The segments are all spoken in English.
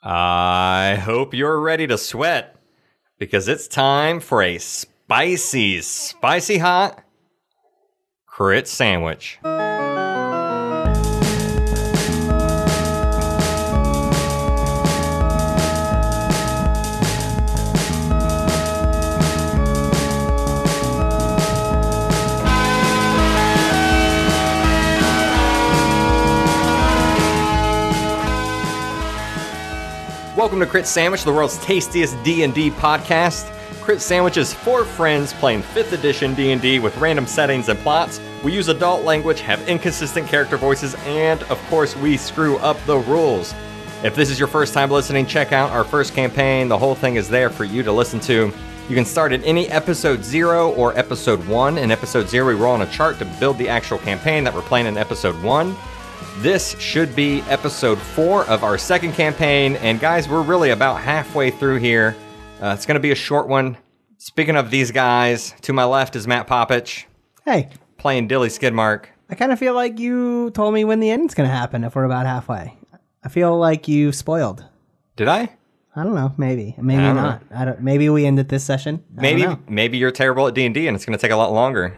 I hope you're ready to sweat, because it's time for a spicy hot crit sandwich. Welcome to Crit Sandwich, the world's tastiest D&D podcast. Crit Sandwich is for friends playing 5th edition D&D with random settings and plots. We use adult language, have inconsistent character voices, and of course we screw up the rules. If this is your first time listening, check out our first campaign. The whole thing is there for you to listen to. You can start at any episode 0 or episode 1. In episode 0, we roll on a chart to build the actual campaign that we're playing in episode 1. This should be episode 4 of our second campaign, and guys, we're really about halfway through here. It's going to be a short one. Speaking of these guys, to my left is Matt Popich. Hey. Playing Dilly Skidmark. I kind of feel like you told me when the end's going to happen if we're about halfway. I feel like you spoiled. Did I? I don't know. Maybe not. Maybe we end it this session. Maybe you're terrible at D&D and it's going to take a lot longer.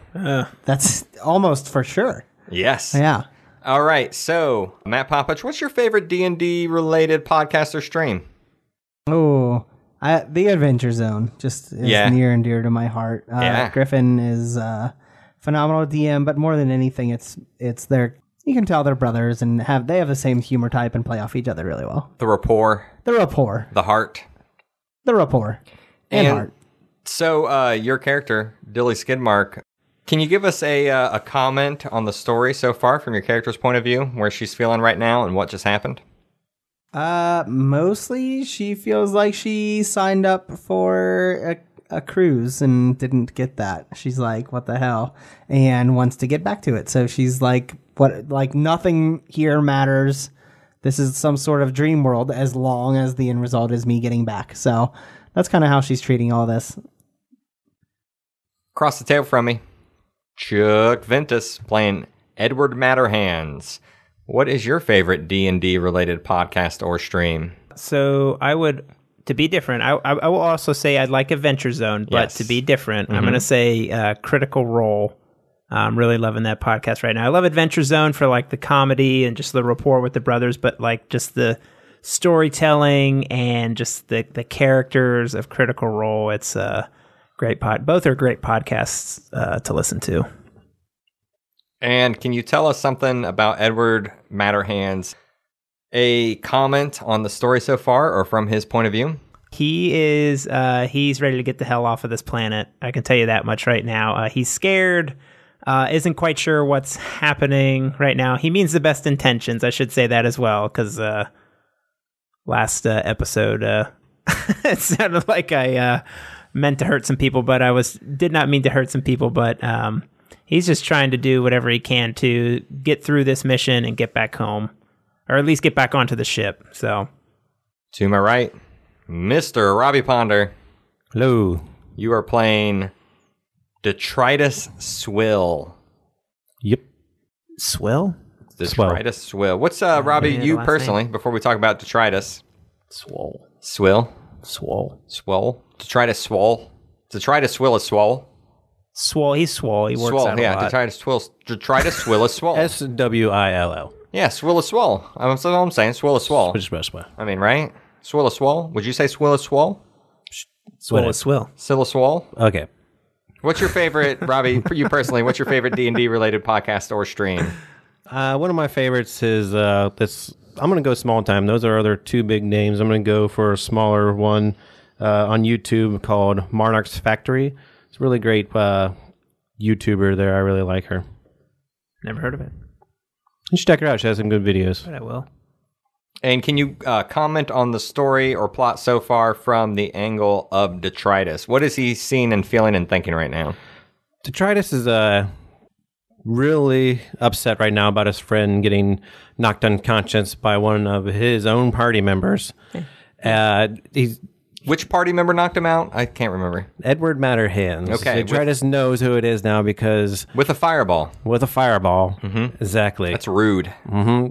That's almost for sure. Yes. Yeah. All right, so, Matt Popich, what's your favorite D&D related podcast or stream? Oh, the Adventure Zone just is near and dear to my heart. Griffin is a phenomenal DM, but more than anything, it's their, you can tell they're brothers and they have the same humor type and play off each other really well. The rapport. The heart. The rapport. And heart. So, your character, Dilly Skidmark, can you give us a comment on the story so far from your character's point of view, where she's feeling right now and what just happened? Mostly she feels like she signed up for a cruise and didn't get that. She's like, what the hell? And wants to get back to it. So she's like, nothing here matters. This is some sort of dream world as long as the end result is me getting back. So that's kind of how she's treating all this. Across the table from me, Chuck Ventus playing Edward Matterhands. What is your favorite D&D related podcast or stream? So I would, to be different, I will also say I'd like Adventure Zone, but to be different, I'm going to say Critical Role. I'm really loving that podcast right now. I love Adventure Zone for like the comedy and just the rapport with the brothers, but like just the storytelling and just the characters of Critical Role. It's great both are great podcasts to listen to. And can you tell us something about Edward Matterhands? A comment on the story so far, or from his point of view? He's ready to get the hell off of this planet. I can tell you that much right now. He's scared, isn't quite sure what's happening right now. He means the best intentions. I should say that as well, because last episode it sounded like I meant to hurt some people, but did not mean to hurt some people, but he's just trying to do whatever he can to get through this mission and get back home, or at least get back onto the ship. So, to my right, Mr. Robbie Ponder. Hello. You are playing Detritus Swill. Yep. Swill? Detritus Swill. What's Robbie, you personally, before we talk about Detritus? Swole. Swill? Swole. Swole? Detritus Swole? Detritus Swill is swole? Swole, he's swole. He works out a lot. Detritus Swill is swole. Swill. Yeah, Swill is swole. That's what I'm saying. Swill is swole. Which is best way. I mean, right? Swill is swole? Would you say Swill is swole? Swill is swill. Still a swole? Okay. What's your favorite, Robbie, for you personally, what's your favorite D&D related podcast or stream? One of my favorites is this. I'm going to go small time. Those are other two big names. I'm going to go for a smaller one on YouTube called Monarch's Factory. It's a really great YouTuber there. I really like her. Never heard of it. You should check her out. She has some good videos. But I will. And can you comment on the story or plot so far from the angle of Detritus? What is he seeing and feeling and thinking right now? Detritus is really upset right now about his friend getting knocked unconscious by one of his own party members. Which party member knocked him out? I can't remember. Edward Matterhands. Okay. Detritus knows who it is now because... With a fireball. Mm-hmm. Exactly. That's rude. Mm-hmm.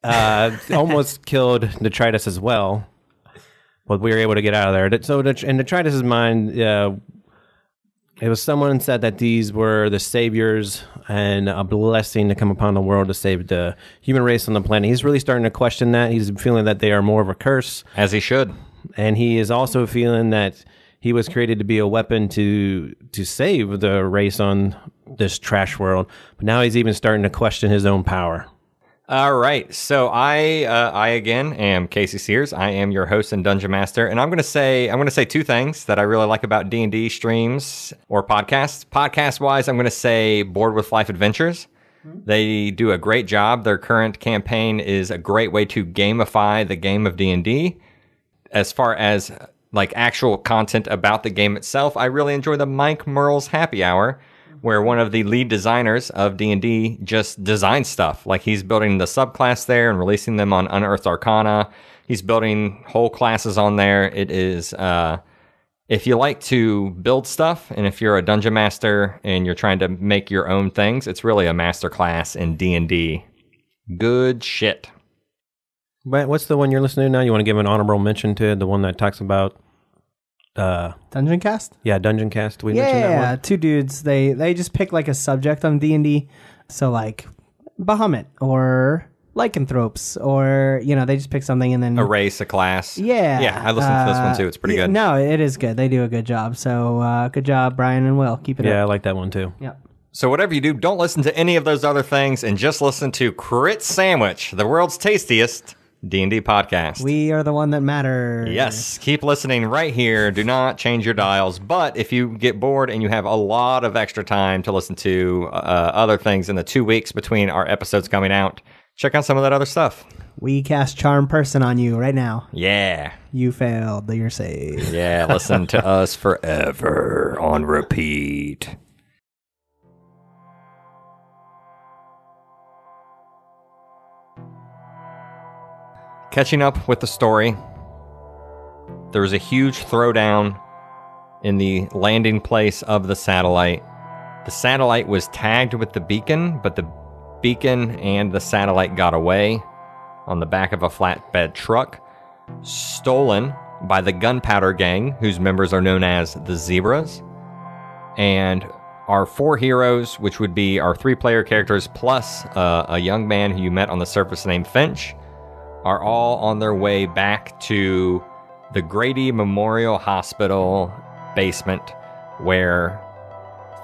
Almost killed Detritus as well. but we were able to get out of there. So in Detritus' mind, it was someone said that these were the saviors and a blessing to come upon the world to save the human race on the planet. He's really starting to question that. He's feeling that they are more of a curse. As he should. And he is also feeling that he was created to be a weapon to save the race on this trash world. But now he's even starting to question his own power. All right, so I again am Casey Sears. I am your host and dungeon master, and I'm going to say two things that I really like about D&D streams or podcasts. Podcast wise, I'm going to say Board with Life Adventures. They do a great job. Their current campaign is a great way to gamify the game of D&D. As far as like actual content about the game itself, I really enjoy the Mike Merle's Happy Hour, where one of the lead designers of D&D just designs stuff. Like he's building the subclass there and releasing them on Unearthed Arcana. He's building whole classes on there. It is, if you like to build stuff, and if you're a dungeon master and you're trying to make your own things, it's really a master class in D&D. Good shit. But what's the one you're listening to now? You want to give an honorable mention to the one that talks about Dungeon Cast? Yeah, Dungeon Cast. We mentioned that one? Yeah, two dudes. They just pick like a subject on D&D. So like Bahamut or lycanthropes, or they just pick something and then a race, a class. Yeah, I listened to this one too. It's pretty good. No, it is good. They do a good job. So good job, Brian and Will. Keep it up. Yeah, I like that one too. Yeah. So whatever you do, don't listen to any of those other things and just listen to Crit Sandwich, the world's tastiest D&D podcast. We are the one that matters. Yes, keep listening right here. Do not change your dials. But if you get bored and you have a lot of extra time to listen to other things in the 2 weeks between our episodes coming out, check out some of that other stuff. We cast Charm Person on you right now. Yeah. You failed. You're saved. Yeah, listen to us forever on repeat. Catching up with the story, there was a huge throwdown in the landing place of the satellite. The satellite was tagged with the beacon, but the beacon and the satellite got away on the back of a flatbed truck, stolen by the Gunpowder Gang, whose members are known as the Zebras. And our four heroes, which would be our 3-player characters plus a young man who you met on the surface named Finch, are all on their way back to the Grady Memorial Hospital basement, where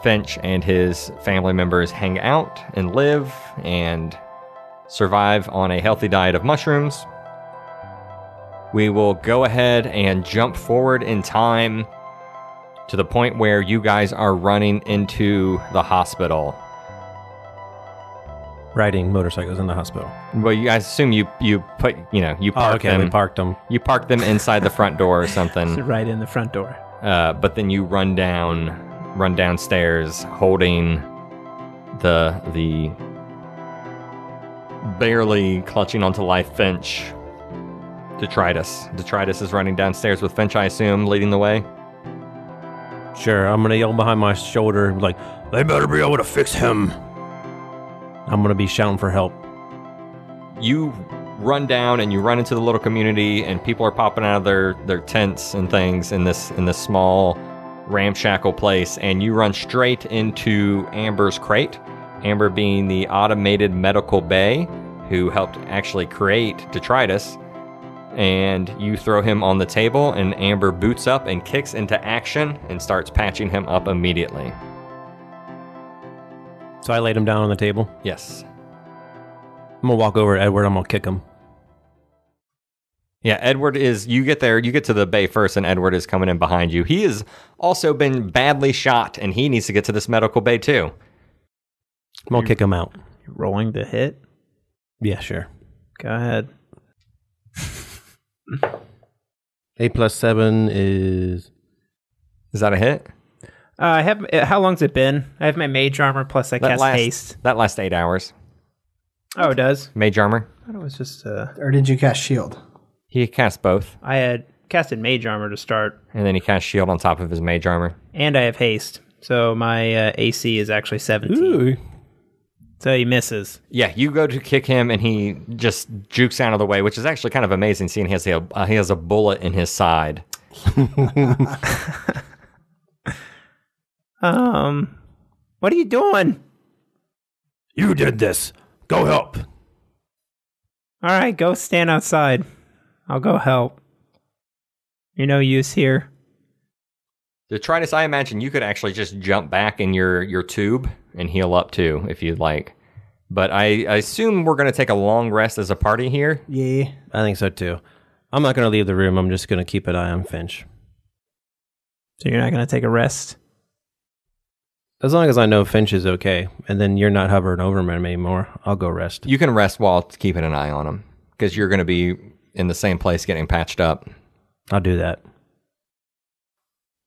Finch and his family members hang out and live and survive on a healthy diet of mushrooms. We will go ahead and jump forward in time to the point where you guys are running into the hospital. Riding motorcycles in the hospital. Well, I assume you put, you park them. We parked them. You park them inside the front door or something. Right in the front door. But then you run downstairs holding the barely clutching onto life Finch. Detritus is running downstairs with Finch, I assume, leading the way. Sure, I'm going to yell behind my shoulder, like, they better be able to fix him. I'm going to be shouting for help. You run down and you run into the little community, and people are popping out of their tents and things in this small ramshackle place, and you run straight into Amber's crate. Amber being the automated medical bay who helped actually create Detritus. And you throw him on the table, and Amber boots up and kicks into action and starts patching him up immediately. So I laid him down on the table. Yes. I'm going to walk over to Edward. I'm going to kick him. Yeah, Edward is... You get to the bay first, and Edward is coming in behind you. He has also been badly shot, and he needs to get to this medical bay, too. I'm going to kick him out. You're rolling to hit? Yeah, sure. Go ahead. 8 plus 7 is... Is that a hit? I have. How long's it been? I have my mage armor plus I cast haste. That lasts 8 hours. Oh, it does? Mage armor. I thought it was just... Or did you cast shield? He cast both. I had casted mage armor to start. And then he cast shield on top of his mage armor. And I have haste. So my AC is actually 17. Ooh. So he misses. Yeah, you go to kick him, and he just jukes out of the way, which is actually kind of amazing, seeing he has a bullet in his side. What are you doing? You did this. Go help. All right, go stand outside. I'll go help. You're no use here. Detritus, I imagine you could actually just jump back in your tube and heal up too, if you'd like. But I assume we're going to take a long rest as a party here. Yeah. I think so too. I'm not going to leave the room. I'm just going to keep an eye on Finch. So you're not going to take a rest? As long as I know Finch is okay, and then you're not hovering over him anymore, I'll go rest. You can rest while keeping an eye on him, because you're going to be in the same place getting patched up. I'll do that.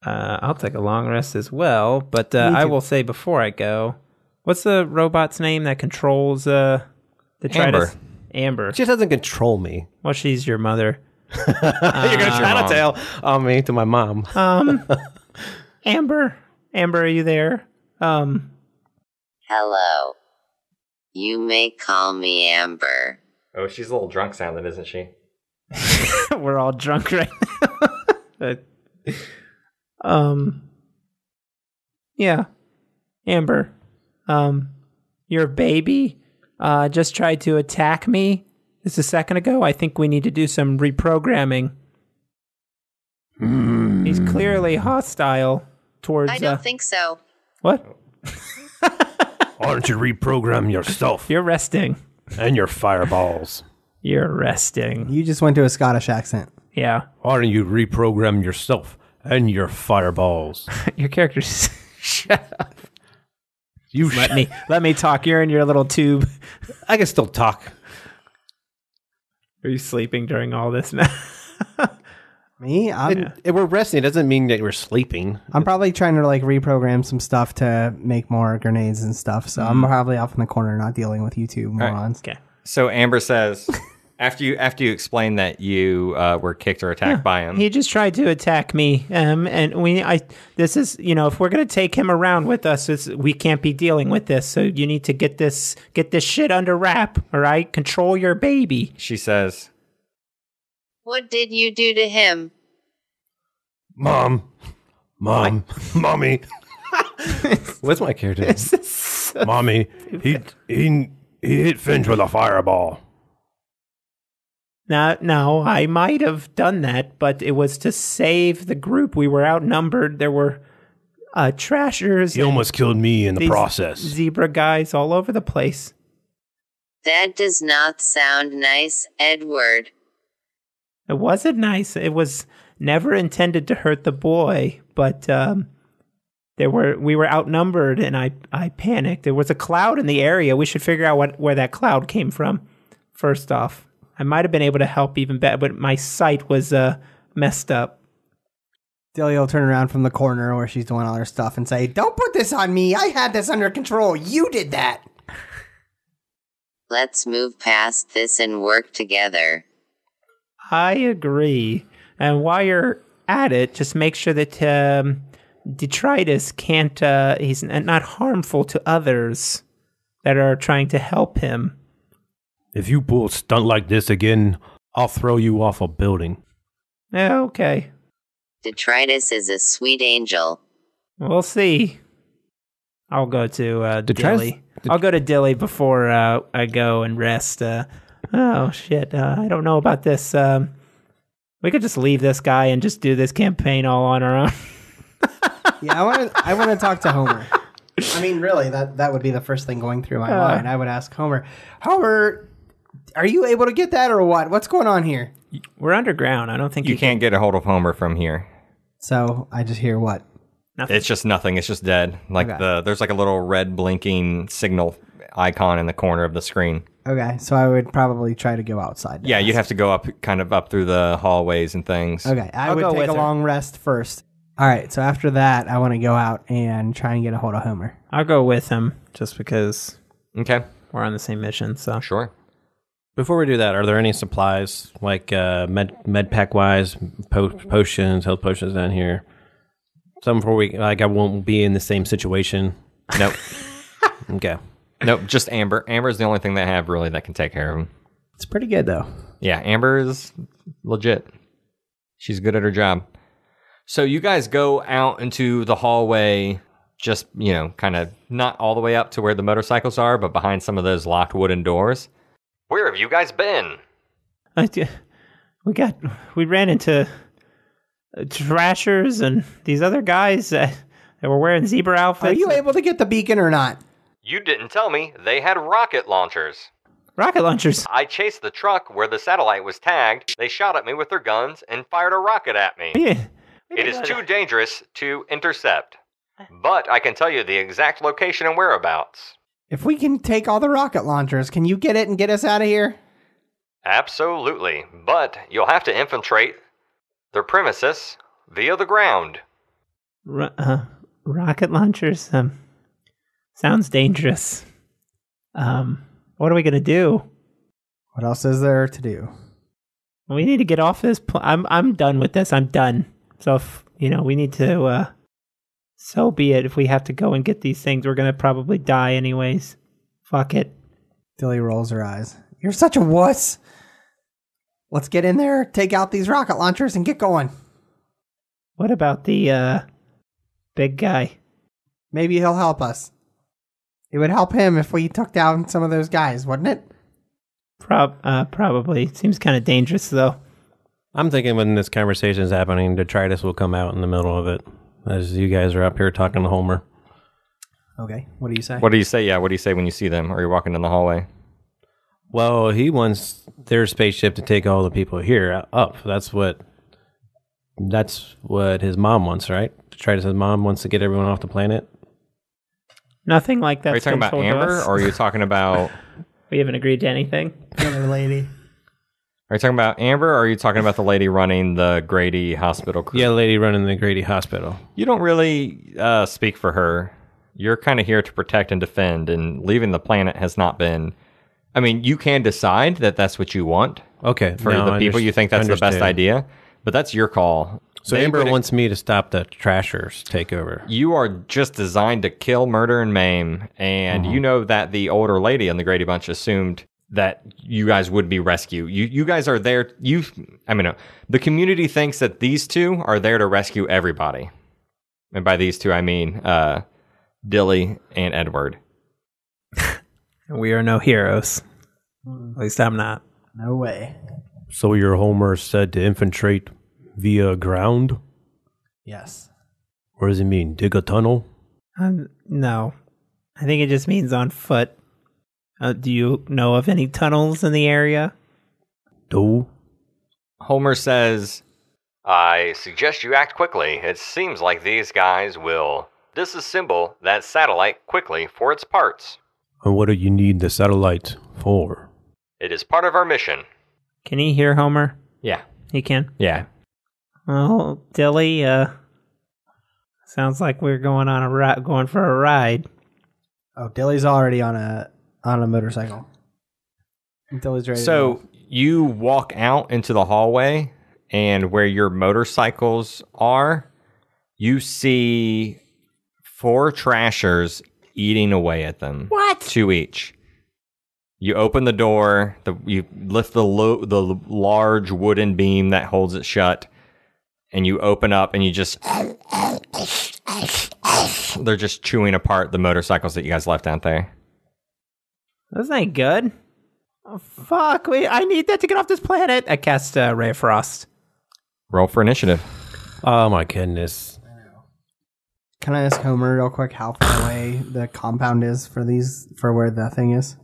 I'll take a long rest as well, but I will say before I go, what's the robot's name that controls the Detritus? Amber. She doesn't control me. Well, she's your mother. You're going to try to tell on me to my mom. Amber, are you there? Hello. You may call me Amber. Oh, she's a little drunk sounding, isn't she? We're all drunk right now. Yeah. Amber, your baby just tried to attack me just a second ago. I think we need to do some reprogramming. He's clearly hostile towards... I don't think so. What? Why don't you reprogram yourself You're resting. and your fireballs? You're resting. You just went to a Scottish accent. Yeah. Why don't you reprogram yourself and your fireballs? Your character's... Shut up. You Let me talk. You're in your little tube. I can still talk. Are you sleeping during all this now? Me? If we're resting, it doesn't mean that we're sleeping. I'm probably trying to like reprogram some stuff to make more grenades and stuff. So I'm probably off in the corner, not dealing with you two morons. Okay. So Amber says, after you explain that you were kicked or attacked by him, He just tried to attack me. And this is, if we're going to take him around with us, we can't be dealing with this. So you need to get this shit under wrap. All right. Control your baby. she says, What did you do to him? Mommy. What's my character? Mommy, he hit Finch with a fireball. No, I might have done that, but it was to save the group. We were outnumbered. There were trashers. He almost killed me in the these process. Zebra guys all over the place. That does not sound nice, Edward. It wasn't nice. It was never intended to hurt the boy, but we were outnumbered, and I panicked. There was a cloud in the area. We should figure out where that cloud came from. First off, I might have been able to help even better, but my sight was messed up. Dilly will turn around from the corner where she's doing all her stuff and say, "Don't put this on me. I had this under control. You did that." Let's move past this and work together. I agree. And while you're at it, just make sure that Detritus can't, he's not harmful to others that are trying to help him. If you pull a stunt like this again, I'll throw you off a building. Yeah, okay. Detritus is a sweet angel. We'll see. I'll go to Dilly. I'll go to Dilly before I go and rest. Oh, shit. I don't know about this. We could just leave this guy and just do this campaign all on our own. Yeah, I want to talk to Homer. I mean, really, that would be the first thing going through my mind. I would ask Homer, are you able to get that or what? What's going on here? We're underground. I don't think you can't get a hold of Homer from here. So I just hear what? Nothing. It's just nothing. It's just dead. Like Okay. there's like a little red blinking signal icon in the corner of the screen. Okay, so I would probably try to go outside. Yeah, you'd have to go up through the hallways and things. Okay, I would go take with a her. long rest first. All right, so after that, I want to go out and try and get a hold of Homer. I'll go with him just because Okay, we're on the same mission. So sure. Before we do that, are there any supplies, like med pack wise, potions, health potions down here? Something before I won't be in the same situation. Nope. Okay. Nope, just Amber. Amber's the only thing they have really that can take care of him. It's pretty good though. Yeah, Amber is legit. She's good at her job. So you guys go out into the hallway, just, kind of not all the way up to where the motorcycles are, but behind some of those locked wooden doors. Where have you guys been? We ran into Trashers and these other guys that were wearing zebra outfits. Are you able to get the beacon or not? You didn't tell me they had rocket launchers. Rocket launchers? I chased the truck where the satellite was tagged. They shot at me with their guns and fired a rocket at me. Yeah. It is too dangerous to intercept. But I can tell you the exact location and whereabouts. If we can take all the rocket launchers, can you get it and get us out of here? Absolutely. But you'll have to infiltrate their premises via the ground. Rocket launchers? Sounds dangerous. What are we going to do? What else is there to do? We need to get off this. I'm done with this. I'm done. So if, we need to, so be it. If we have to go and get these things, we're going to probably die anyways. Fuck it. Dilly rolls her eyes. You're such a wuss. Let's get in there, take out these rocket launchers, and get going. What about the, big guy? Maybe he'll help us. It would help him if we took down some of those guys, wouldn't it? Probably. Seems kind of dangerous, though. I'm thinking when this conversation is happening, Detritus will come out in the middle of it, as you guys are up here talking to Homer. Okay, what do you say? What do you say? Yeah, what do you say when you see them or you're walking in the hallway? Well, he wants their spaceship to take all the people here up. That's what his mom wants, right? Detritus' mom wants to get everyone off the planet. Nothing like that. Are you talking about Amber, or are you talking about... We haven't agreed to anything. The other lady. Are you talking about Amber, or are you talking about the lady running the Grady Hospital crew? Yeah, the lady running the Grady Hospital. You don't really speak for her. You're kind of here to protect and defend, and leaving the planet has not been... I mean, you can decide that that's what you want. Okay. For the people you think that's the best idea, but that's your call. So Amber wants me to stop the Trashers takeover. You are just designed to kill, murder, and maim, and you know that the older lady on the Grady Bunch assumed that you guys would be rescue. You guys are there. The community thinks that these two are there to rescue everybody, and by these two I mean Dilly and Edward. We are no heroes. At least I'm not. No way. So your Homer said to infiltrate via ground? Yes. What does it mean? Dig a tunnel? No. I think it just means on foot. Do you know of any tunnels in the area? No. Homer says, I suggest you act quickly. It seems like these guys will disassemble that satellite quickly for its parts. And what do you need the satellite for? It is part of our mission. Can he hear Homer? Yeah. He can? Yeah. Well, Dilly, sounds like we're going for a ride. Oh, Dilly's already on a motorcycle. Dilly's ready. So you walk out into the hallway, and where your motorcycles are, you see 4 Trashers eating away at them. What? 2 each. You open the door. You lift the large wooden beam that holds it shut, and you open up, and you just... They're just chewing apart the motorcycles that you guys left out there. This ain't good. Oh, fuck. Wait, I need that to get off this planet. I cast Ray of Frost. Roll for initiative. Oh my goodness. Can I ask Homer real quick how far away the compound is for where the thing is?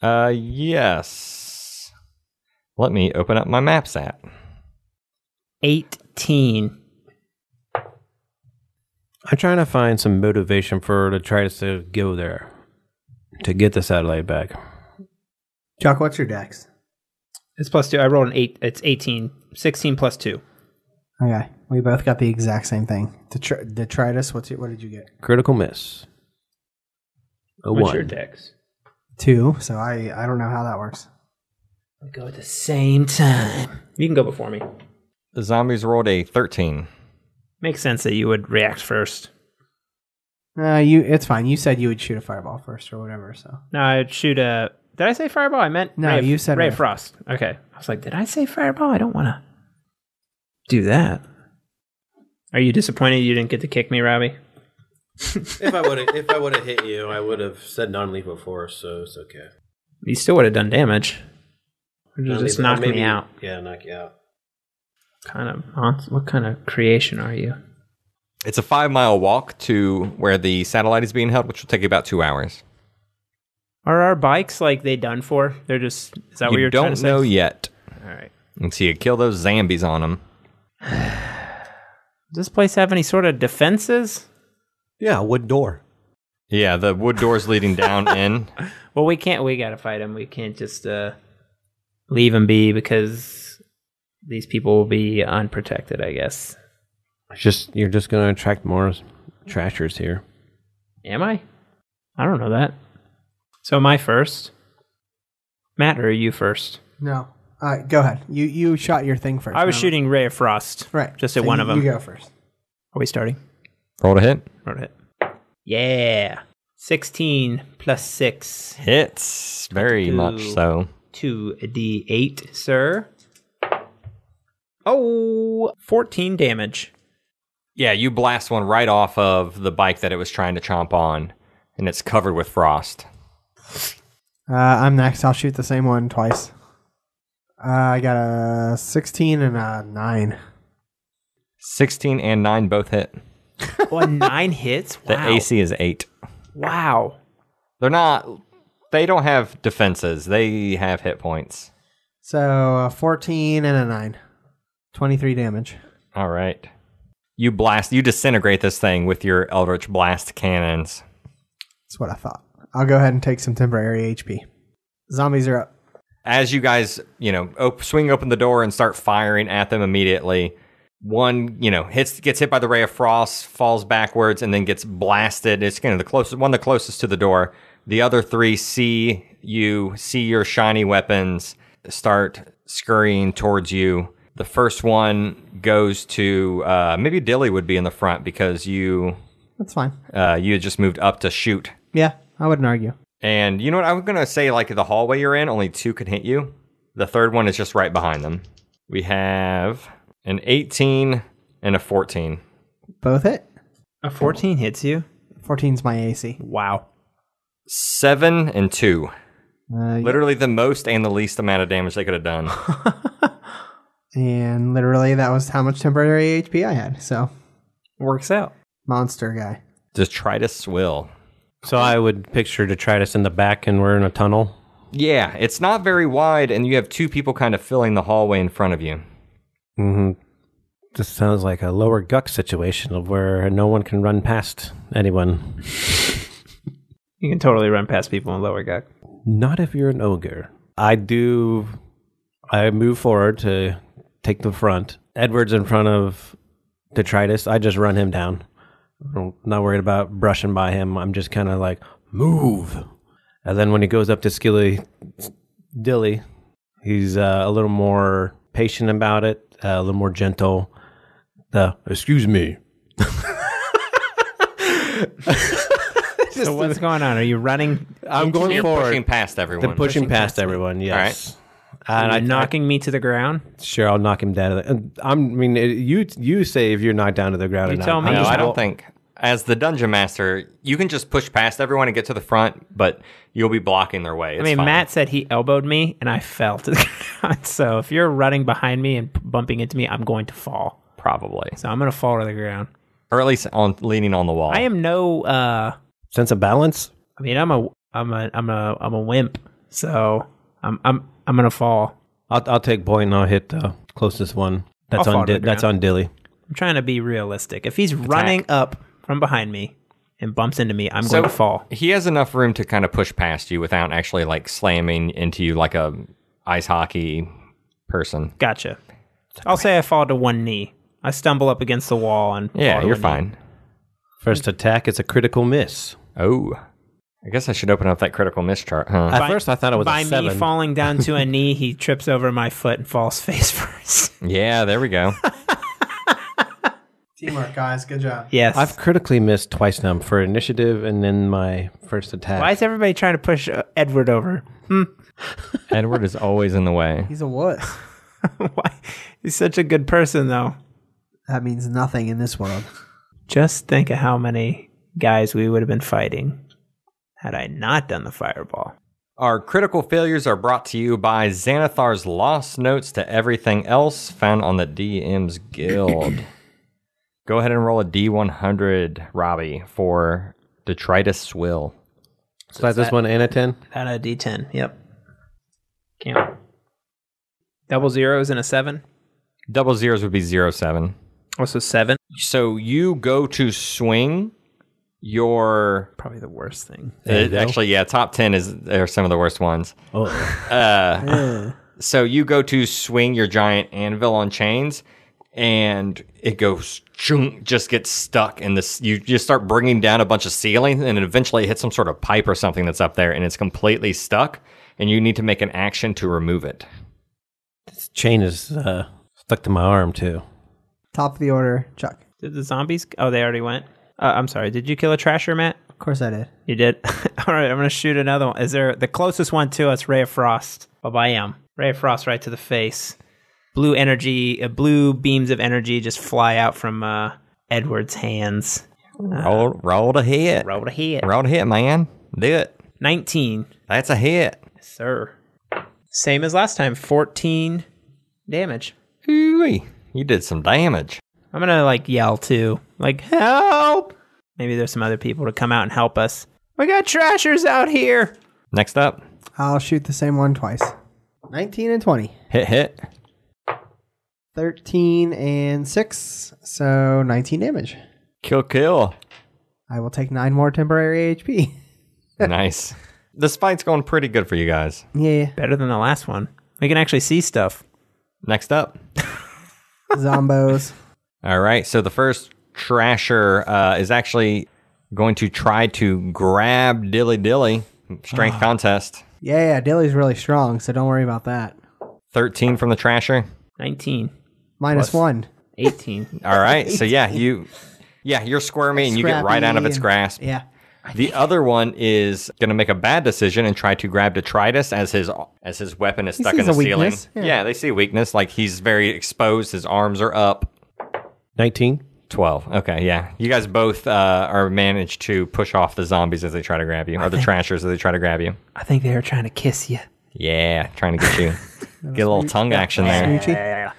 Yes. Let me open up my maps app. 18. I'm trying to find some motivation for to try to go there to get the satellite back. Chuck, what's your dex? It's +2. I rolled an 8. It's 18. 16 plus 2. Okay, we both got the exact same thing. Detritus, what did you get? Critical miss. What's your dex? 2, so I don't know how that works. We go at the same time. You can go before me. The zombies rolled a 13. Makes sense that you would react first. It's fine. You said you would shoot a fireball first or whatever. So No, I'd shoot a... Did I say fireball? I meant No, you said Ray Ray. of Frost. Okay. I was like, did I say fireball? I don't want to do that. Are you disappointed you didn't get to kick me, Robbie? If I would have hit you, I would have said non-lethal force, so it's okay. You still would have done damage. Or just knock me out. Yeah, knock you out. What kind of creation are you? It's a 5-mile walk to where the satellite is being held, which will take you about 2 hours. Are our bikes like they done for? They're just... Is that what you're trying to say? You don't know yet. All right. And so you kill those zombies on them. Does this place have any sort of defenses? Yeah, wood door. Yeah, the wood door's leading down in. Well, we can't. We gotta fight them. We can't just leave them be because these people will be unprotected, I guess. You're just going to attract more trashers here. Am I? I don't know that. So am I first? Matt, or are you first? no. Go ahead. You shot your thing first. I was no? shooting Ray of Frost. Right. Just at So one of them. You go first. Are we starting? Roll to hit. Roll to hit. Yeah. 16 plus 6. Hits. Very much so. 2d8, sir. Oh, 14 damage. Yeah, you blast one right off of the bike that it was trying to chomp on, and it's covered with frost. I'm next. I'll shoot the same one twice. I got a 16 and a 9. 16 and 9 both hit. Oh, 9 hits? Wow. The AC is 8. Wow. They don't have defenses. They have hit points. So 14 and a 9. 23 damage. All right. You disintegrate this thing with your Eldritch Blast cannons. That's what I thought. I'll go ahead and take some temporary HP. Zombies are up. As you guys, swing open the door and start firing at them immediately, one, gets hit by the ray of frost, falls backwards, and then gets blasted. It's kind of the closest to the door. The other 3 see your shiny weapons, start scurrying towards you. The first one goes to maybe Dilly would be in the front because That's fine. you had just moved up to shoot. Yeah, I wouldn't argue. And you know what? I'm going to say, like, the hallway you're in, only 2 can hit you. The third one is just right behind them. We have an 18 and a 14. Both hit? A 14 hits you? 14's my AC. Wow. 7 and 2. Yeah. Literally the most and the least amount of damage they could have done. And literally that was how much temporary HP I had. So, Works out. monster guy. Detritus Swill. So I would picture Detritus in the back and we're in a tunnel. Yeah, it's not very wide, and you have 2 people kind of filling the hallway in front of you. Mm-hmm. This sounds like a lower Guck situation of where no one can run past anyone. You can totally run past people in lower Guck. Not if you're an ogre. I move forward to take the front. Edward's in front of Detritus. I just run him down. I'm not worried about brushing by him. I'm just kind of like, move. And then when he goes up to Dilly, he's a little more patient about it, a little more gentle. Excuse me. So what's going on? Are you running? I'm going You're forward. pushing past everyone. I'm pushing past everyone, yes. And I'm knocking me to the ground? Sure, I'll knock him down. You say if you're knocked down to the ground. You or tell not. me. No, I don't think. As the dungeon master, you can just push past everyone and get to the front, but you'll be blocking their way. It's fine. Matt said he elbowed me, and I fell to the ground. So if you're running behind me and bumping into me, I'm going to fall. Probably. So I'm going to fall to the ground. Or at least leaning on the wall. I am no... sense of balance. I mean, I'm a wimp, so I'm gonna fall. I'll take point and I'll hit the closest one. That's I'll fall to the that's ground. on Dilly. I'm trying to be realistic. If he's running up from behind me and bumps into me, I'm going to fall. He has enough room to kind of push past you without actually like slamming into you like a ice hockey person. Gotcha. I'll say I fall to one knee. I stumble up against the wall and Yeah, fall to you're one fine. knee. First attack is a critical miss. Oh. I guess I should open up that critical miss chart, huh? At first I thought it was By a me 7. falling down to a knee, he trips over my foot and falls face first. Yeah, there we go. Teamwork, guys. Good job. Yes. I've critically missed twice now for initiative and then my first attack. Why is everybody trying to push Edward over? Edward is always in the way. He's a wuss. Why? He's such a good person, though. That means nothing in this world. Just think of how many guys we would have been fighting had I not done the fireball. Our critical failures are brought to you by Xanathar's Lost Notes to Everything Else, found on the DM's Guild. Go ahead and roll a D100, Robbie, for Detritus Swill. So that's this one and a 10? Out of D10, yep. Count. Double zeros and a 7? Double zeros would be 07. Also 7? So you go to swing your... Probably the worst thing. Actually, yeah, top 10 are some of the worst ones. So you go to swing your giant anvil on chains, and it goes, just gets stuck in this. You just start bringing down a bunch of ceiling, and it eventually hits some sort of pipe or something that's up there, and it's completely stuck, and you need to make an action to remove it. This chain is stuck to my arm, too. Top of the order, Chuck. Did the zombies... Oh, they already went? I'm sorry. Did you kill a trasher, Matt? Of course I did. You did? All right, I'm going to shoot another one. Is there... The closest one to us, Ray of Frost. Bam. Ray of Frost right to the face. Blue energy... blue beams of energy just fly out from Edward's hands. Roll to hit. Roll to hit. Roll to hit, man. Do it. 19. That's a hit. Yes, sir. Same as last time. 14 damage. Ooh-wee. You did some damage. I'm going to, yell, too. Help! Maybe there's some other people to come out and help us. We got trashers out here! Next up. I'll shoot the same one twice. 19 and 20. Hit. 13 and 6, so 19 damage. Kill. I will take 9 more temporary HP. Nice. This fight's going pretty good for you guys. Yeah. Better than the last one. We can actually see stuff. Next up. Zombos. All right, so the first trasher is actually going to try to grab Dilly. Strength contest. Yeah, Dilly's really strong, so don't worry about that. 13 from the trasher. 19. Minus 1. 18. All right, so you're squirmy and you get right out of its grasp. Yeah. The other one is going to make a bad decision and try to grab Detritus as his weapon is stuck in the ceiling. Yeah, they see weakness, like he's very exposed, his arms are up. 19. 12. Okay, yeah. You guys both are managed to push off the zombies as they try to grab you, or the trashers as they try to grab you. I think they were trying to kiss you. Yeah, trying to get you. Get a little tongue action there. Smoochy.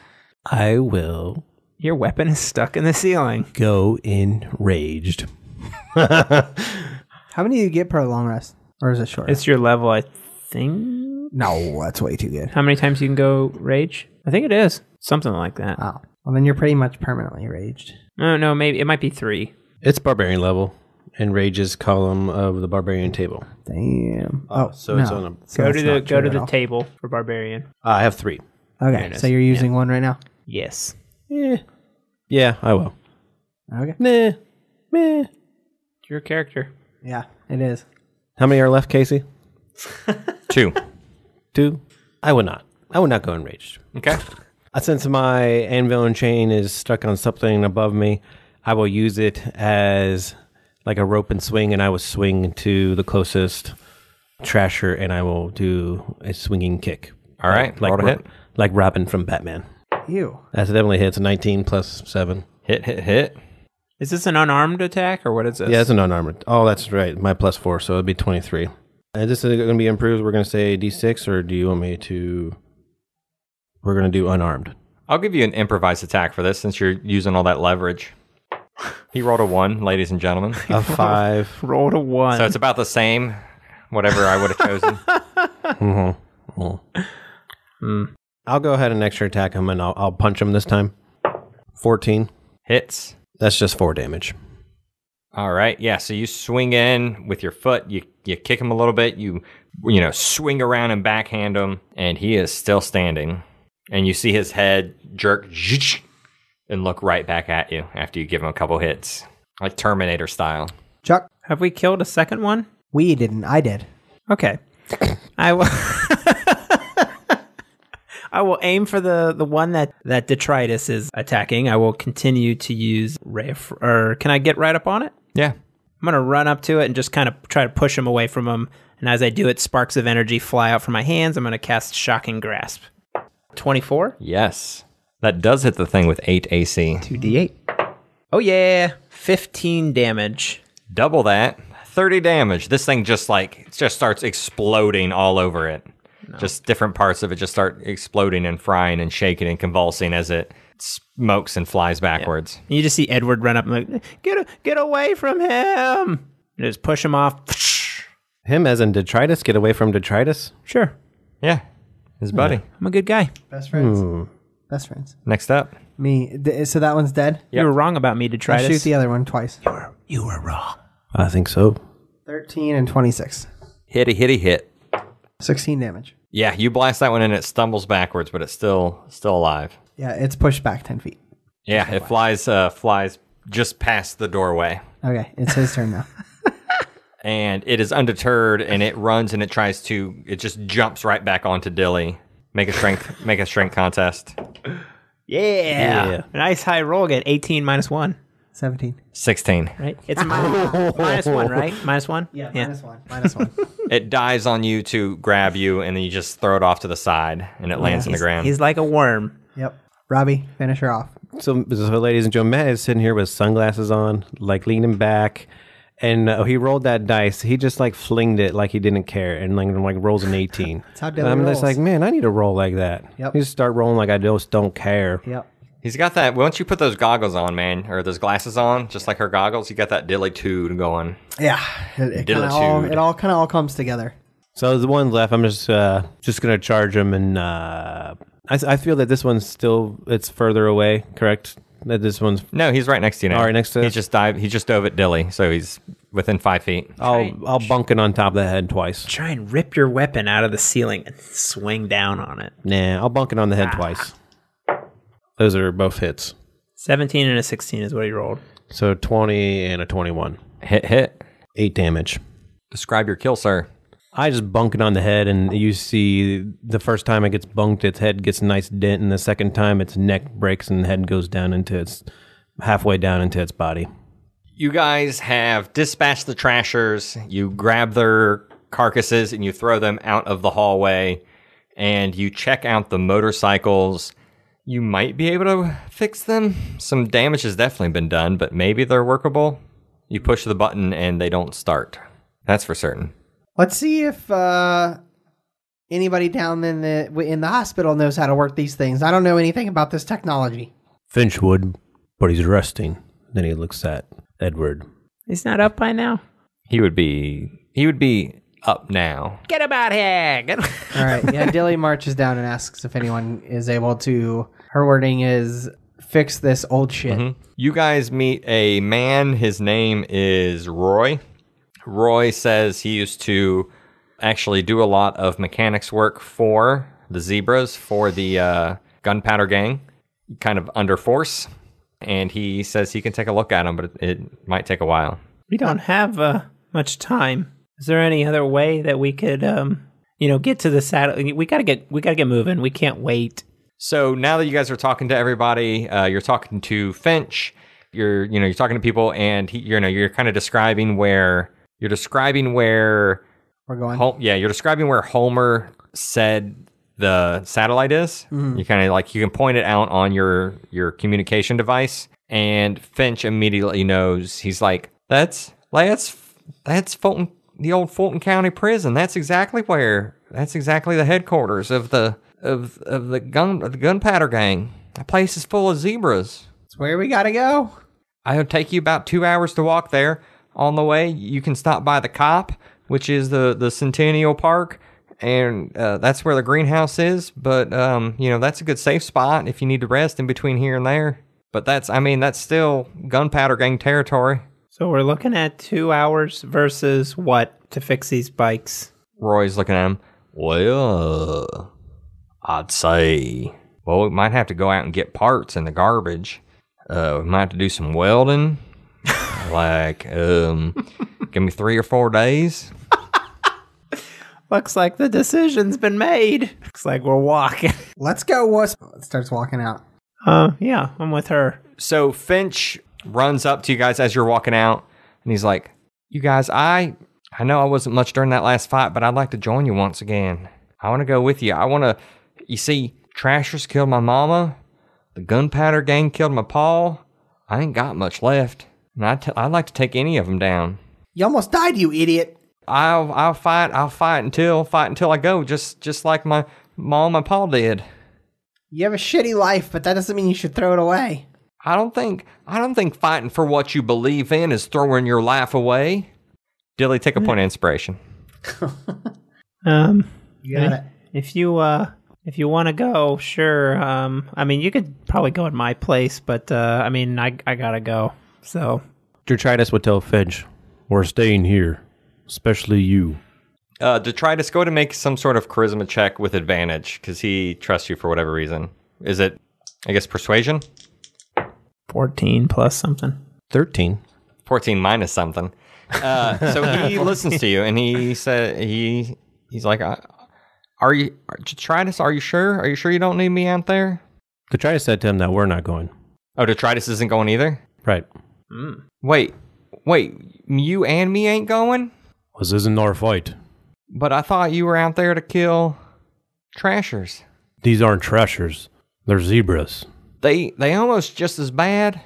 I will Your weapon is stuck in the ceiling. go enraged. How many do you get per long rest? Or is it short? It's your level, I think. No, that's way too good. How many times you can go rage? I think it is. Something like that. Oh. Well, then you're pretty much permanently raged. No, maybe. It might be 3. It's barbarian level. Enrages column of the barbarian table. Damn. So it's on a... So Go that's to the not true at all. table for barbarian. I have 3. Okay, so you're using one right now? Yes. Yeah, I will. Okay. Meh. It's your character. Yeah, it is. How many are left, Casey? 2. 2? I would not go enraged. Okay. Since my anvil and chain is stuck on something above me, I will use it as like a rope and swing, and I will swing to the closest trasher, and I will do a swinging kick. All right, roll to hit. Like Robin from Batman. Ew. Accidentally hits 19 plus 7. Hit. Is this an unarmed attack, or what is this? Yeah, it's an unarmored. Oh, that's right. My plus 4, so it'll be 23. And this is going to be improved. We're going to say D6, or do you want me to... We're going to do unarmed. I'll give you an improvised attack for this since you're using all that leverage. He rolled a 1, ladies and gentlemen. A 5. Rolled a 1. So it's about the same, whatever I would have chosen. I'll go ahead and extra attack him, and I'll punch him this time. 14. Hits. That's just 4 damage. All right, yeah. So you swing in with your foot. You kick him a little bit. You swing around and backhand him, and he is still standing. And you see his head jerk and look right back at you after you give him a couple hits, like Terminator style. Chuck? Have we killed a second one? We didn't. I did. Okay. I will aim for the one that Detritus is attacking. I will continue to use or can I get right up on it? Yeah. I'm going to run up to it and just kind of try to push him away from him. And as I do it, sparks of energy fly out from my hands. I'm going to cast Shocking Grasp. 24? Yes. That does hit the thing with 8 AC. 2d8. Oh, yeah. 15 damage. Double that. 30 damage. This thing just starts exploding all over it. No. Just different parts of it just start exploding and frying and shaking and convulsing as it smokes and flies backwards. Yeah. You just see Edward run up and like, get away from him. And just push him off. Him as in Detritus? Get away from Detritus? Sure. Yeah. His buddy. Yeah. I'm a good guy. Best friends. Best friends. Next up. Me. So that one's dead? Yep. You were wrong about me, Detritus. I'll shoot the other one twice. You were wrong. I think so. 13 and 26. Hit. 16 damage. Yeah, you blast that one and it stumbles backwards, but it's still alive. Yeah, it's pushed back 10 feet. Yeah, it flies just past the doorway. Okay, it's his turn now. And it is undeterred, and it runs and it just jumps right back onto Dilly. Make a strength contest. Yeah. Nice high roll. Get 18 minus 1. 17. 16. Right? It's minus 1, right? Minus 1? Yeah, minus 1. Minus 1. It dives on you to grab you, and then you just throw it off to the side, and it lands in the ground. He's like a worm. Yep. Robbie, finish her off. So, ladies and gentlemen, Matt is sitting here with sunglasses on, like leaning back, and he rolled that dice. He just like flinged it like he didn't care, and like rolls an 18. That's how Dilly I'm rolls. just like, man, I need to roll like that. Yep. You just start rolling like I just don't care. Yep. He's got that. Once you put those goggles on, man, or those glasses on, just like her goggles, you got that Dilly-tude going. Yeah. It all kind of comes together. So the one left, I'm just gonna charge him, and I feel that this one's it's further away. Correct? That this one's No, he's right next to you now. All right, next to He us? just dove at Dilly, so he's within 5 feet. I'll bunk it on top of the head twice. Try and rip your weapon out of the ceiling and swing down on it. Nah, I'll bunk it on the head twice. Those are both hits. 17 and a 16 is what he rolled. So 20 and a 21. Hit. 8 damage. Describe your kill, sir. I just bunk it on the head, and you see the first time it gets bunked, its head gets a nice dent, and the second time its neck breaks and the head goes down halfway down into its body. You guys have dispatched the trashers. You grab their carcasses and you throw them out of the hallway, and you check out the motorcycles. You might be able to fix them. Some damage has definitely been done, but maybe they're workable. You push the button and they don't start. That's for certain. Let's see if anybody down in the hospital knows how to work these things. I don't know anything about this technology. Finch would, but he's resting. Then he looks at Edward. He's not up by now? He would be up now. Get him out here! All right. Yeah, Dilly marches down and asks if anyone is able to. Her wording is fix this old shit. Mm-hmm. You guys meet a man. His name is Roy. Roy says he used to actually do a lot of mechanics work for the Zebras, for the gunpowder gang, kind of under force. And he says he can take a look at them, but it might take a while. We don't have much time. Is there any other way that we could, get to the saddle? We gotta get moving. We can't wait. So now that you guys are talking to everybody, you're talking to Finch. You're talking to people, and you're kind of describing where we're going. You're describing where Homer said the satellite is. Mm-hmm. You kind of you can point it out on your communication device, and Finch immediately knows. He's like, that's Fulton. The old Fulton County Prison. That's exactly the headquarters of the gunpowder gang. That place is full of zebras. It's where we gotta go. It'll take you about 2 hours to walk there. On the way, you can stop by the COP, which is the Centennial Park, and that's where the greenhouse is. But that's a good safe spot if you need to rest in between here and there. But that's still gunpowder gang territory. So we're looking at 2 hours versus what to fix these bikes? Roy's looking at him. Well, I'd say, we might have to go out and get parts in the garbage. We might have to do some welding. Give me 3 or 4 days. Looks like the decision's been made. Looks like we're walking. Let's go. Wasp starts walking out. Yeah, I'm with her. So Finch runs up to you guys as you're walking out, and he's like, you guys, I know I wasn't much during that last fight, but I'd like to join you once again. I want to go with you. You see, Trashers killed my mama. The Gunpowder Gang killed my pa. I ain't got much left. And I'd like to take any of them down. You almost died, you idiot. I'll fight until I go, just like my mom and pa did. You have a shitty life, but that doesn't mean you should throw it away. I don't think fighting for what you believe in is throwing your life away. Dilly, take a point of inspiration. You got it. If you want to go, sure. I mean, you could probably go at my place, but I mean, I gotta go. So Detritus would tell Finch, we're staying here, especially you. Detritus, go to make some sort of charisma check with advantage, because he trusts you for whatever reason. Is it, I guess, persuasion? 14 plus something. 13. 14 minus something. So he listens to you, and he said he's like, Detritus, are you sure? Are you sure you don't need me out there? Detritus said to him that we're not going. Oh, Detritus isn't going either? Right. Wait, you and me ain't going? This isn't our fight. But I thought you were out there to kill Trashers. These aren't trashers. They're zebras. They almost just as bad.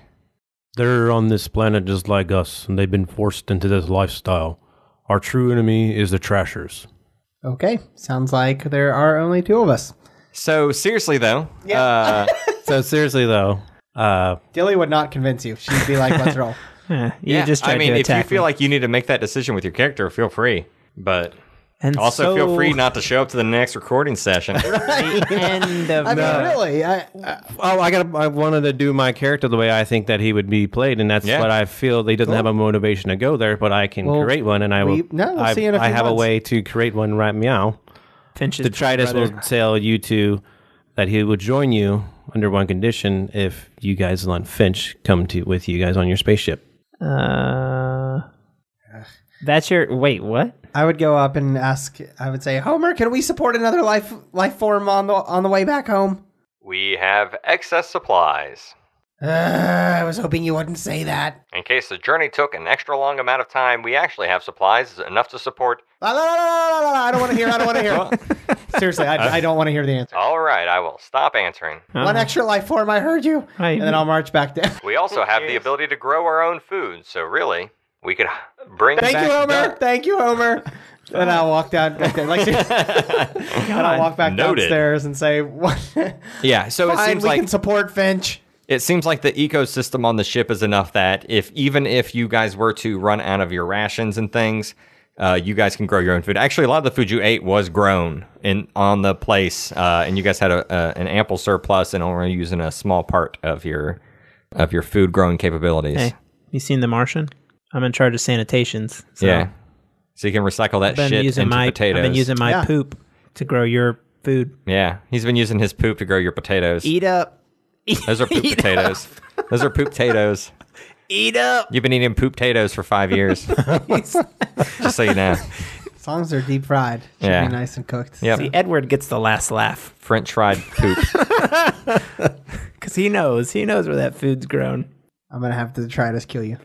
They're on this planet just like us, and they've been forced into this lifestyle. Our true enemy is the trashers. Okay, sounds like there are only two of us. So seriously though, Dilly would not convince you. She'd be like, let's roll. You just tried to if you attack feel me. like you need to make that decision with your character, feel free. But And also so, feel free not to show up to the next recording session. the end of I mean, really? I wanted to do my character the way I think that he would be played, and that's what I feel. He doesn't have a motivation to go there, but I can create one, and I will. we'll see in a few I have a months. way to create one right meow. Finch's Detritus will tell you two that he would join you under one condition: if you guys let Finch come with you guys on your spaceship. That's your... Wait, what? I would go up and ask, I would say, Homer, can we support another life form on the way back home? We have excess supplies. I was hoping you wouldn't say that. In case the journey took an extra long amount of time, we actually have supplies enough to support... I don't want to hear. Seriously, I don't want to hear the answer. All right, I will stop answering. One extra life form, I heard you. And then I'll march back down. We also have the ability to grow our own food, so really, we could bring Thank back you, Homer. the- Thank you, Homer. And I'll walk down, and I'll walk back Noted. downstairs and say, "What? Yeah, so it Fine, seems we like can support Finch." it seems like the ecosystem on the ship is enough that even if you guys were to run out of your rations and things, you guys can grow your own food. Actually, a lot of the food you ate was grown on the place, and you guys had an ample surplus and only using a small part of your food growing capabilities. Hey, you seen The Martian? I'm in charge of sanitations. So Yeah, so you can recycle that shit into potatoes. I've been using my poop to grow your food. Yeah, he's been using his poop to grow your potatoes. Eat up. Those are poop potatoes. Those are poop potatoes. Eat up. You've been eating poop potatoes for 5 years. Just so you know. As long as they're deep fried, should Yeah. be nice and cooked. Yep. See, Edward gets the last laugh French fried poop. because he knows where that food's grown. I'm gonna have to try to kill you.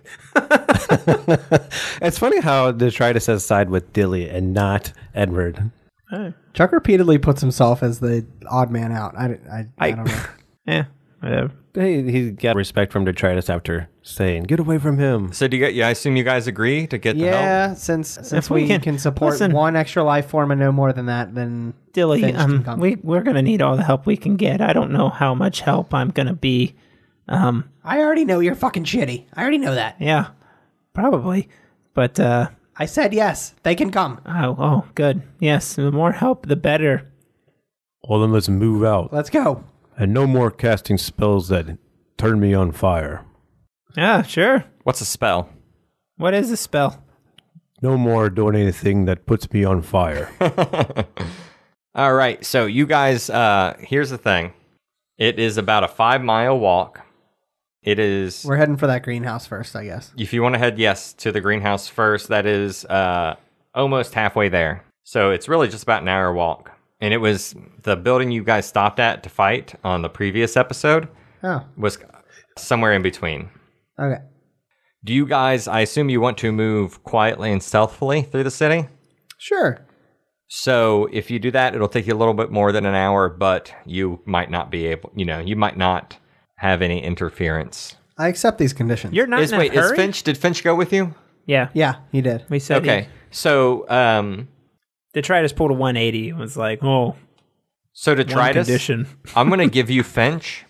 It's funny how Detritus has side with Dilly and not Edward. Chuck repeatedly puts himself as the odd man out. I don't know. Yeah, whatever. He got respect from Detritus after saying, "Get away from him." So I assume you guys agree to get the help? Yeah, since If we we can support listen. one extra life form and no more than that, then Dilly, Finch can come. we're gonna need all the help we can get. I don't know how much help I'm gonna be. I already know you're fucking shitty. I already know that. Yeah, probably. But I said yes. They can come. oh, good. Yes, the more help, the better. Well, then let's move out. Let's go. And no more casting spells that turn me on fire. Yeah, sure. What's a spell? What is the spell? No more doing anything that puts me on fire. All right, so you guys, here's the thing. It is about a 5-mile walk. It is... We're heading for that greenhouse first, I guess. If you want to head, to the greenhouse first, that is almost halfway there. So it's really just about an hour walk. And it was the building you guys stopped at to fight on the previous episode was somewhere in between. Okay. Do you guys, I assume you want to move quietly and stealthily through the city? Sure. So if you do that, it'll take you a little bit more than an hour, but you might not be able, you might not have any interference. I accept these conditions. You're not in a hurry? Did Finch go with you? Yeah. Yeah, he did. We said Okay. So, Detritus pulled a 180 and was like, so one Detritus, condition. I'm going to give you Finch.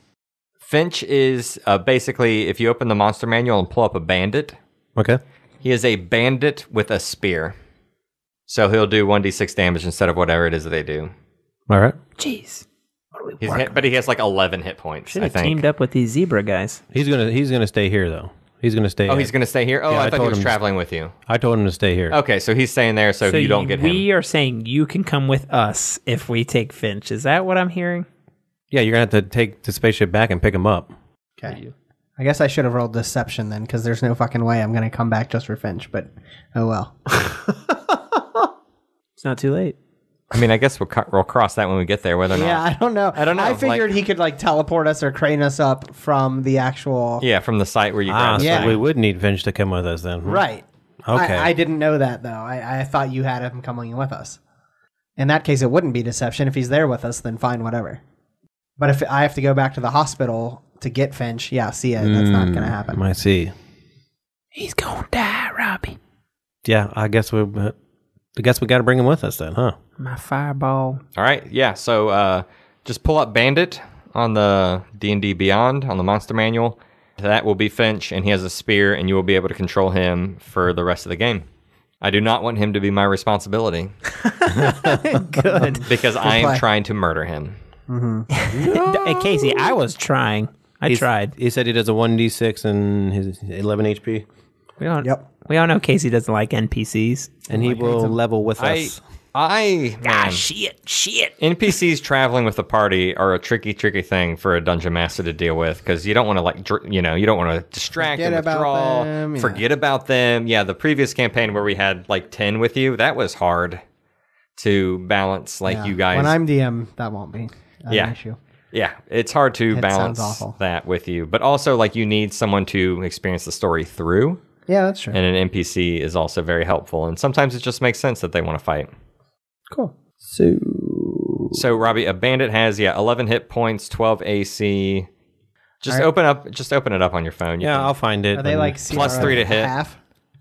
Finch is basically, if you open the monster manual and pull up a bandit, Okay. he is a bandit with a spear. So he'll do 1d6 damage instead of whatever it is that they do. All right. Jeez. But he has like 11 hit points, Should I have think. teamed up with these zebra guys. He's gonna stay here though. He's gonna stay. Oh, he's going to stay here? Oh, Yeah, I I thought he told was him- traveling with you. I told him to stay here. Okay, so he's staying there so you don't get him. We are saying you can come with us if we take Finch. Is that what I'm hearing? Yeah, you're gonna have to take the spaceship back and pick him up. Okay. I guess I should have rolled deception then, because there's no fucking way I'm going to come back just for Finch, but oh well. It's not too late. I mean, I guess we'll cross that when we get there, whether or not. Yeah, I don't know. I figured like- he could like teleport us or crane us up from the actual... Yeah, from the site where you grabbed yeah. So we would need Finch to come with us then. Right. Okay. I didn't know that, though. I thought you had him coming with us. In that case, it wouldn't be deception. If he's there with us, then fine, whatever. But if I have to go back to the hospital to get Finch, yeah, see ya. That's not going to happen. I see. He's going to die, Robbie. Yeah, I guess we got to bring him with us then, huh? My fireball. All right, yeah. So just pull up Bandit on the D&D Beyond on the Monster Manual. That will be Finch, and he has a spear, and you will be able to control him for the rest of the game. I do not want him to be my responsibility. Good. Because I am trying to murder him. Hey, Casey, I was trying. I tried. He said he does a 1d6 and his 11 HP. We all, Yep. we all know Casey doesn't like NPCs. And he will level with us. Man, Shit. NPCs traveling with the party are a tricky thing for a dungeon master to deal with because you don't want to you don't want to distract and withdraw, forget about them. Yeah, the previous campaign where we had like 10 with you, that was hard to balance. You guys. When I'm DM, that won't be an issue. Yeah, it's hard to balance sounds awful. that with you, but also you need someone to experience the story through. Yeah, that's true. And an NPC is also very helpful, and sometimes it just makes sense that they want to fight. Cool. So Robbie, a bandit has 11 hit points, 12 AC. Just open it up on your phone. Yeah, I'll find it. Are they like CR plus 3 to a hit. half?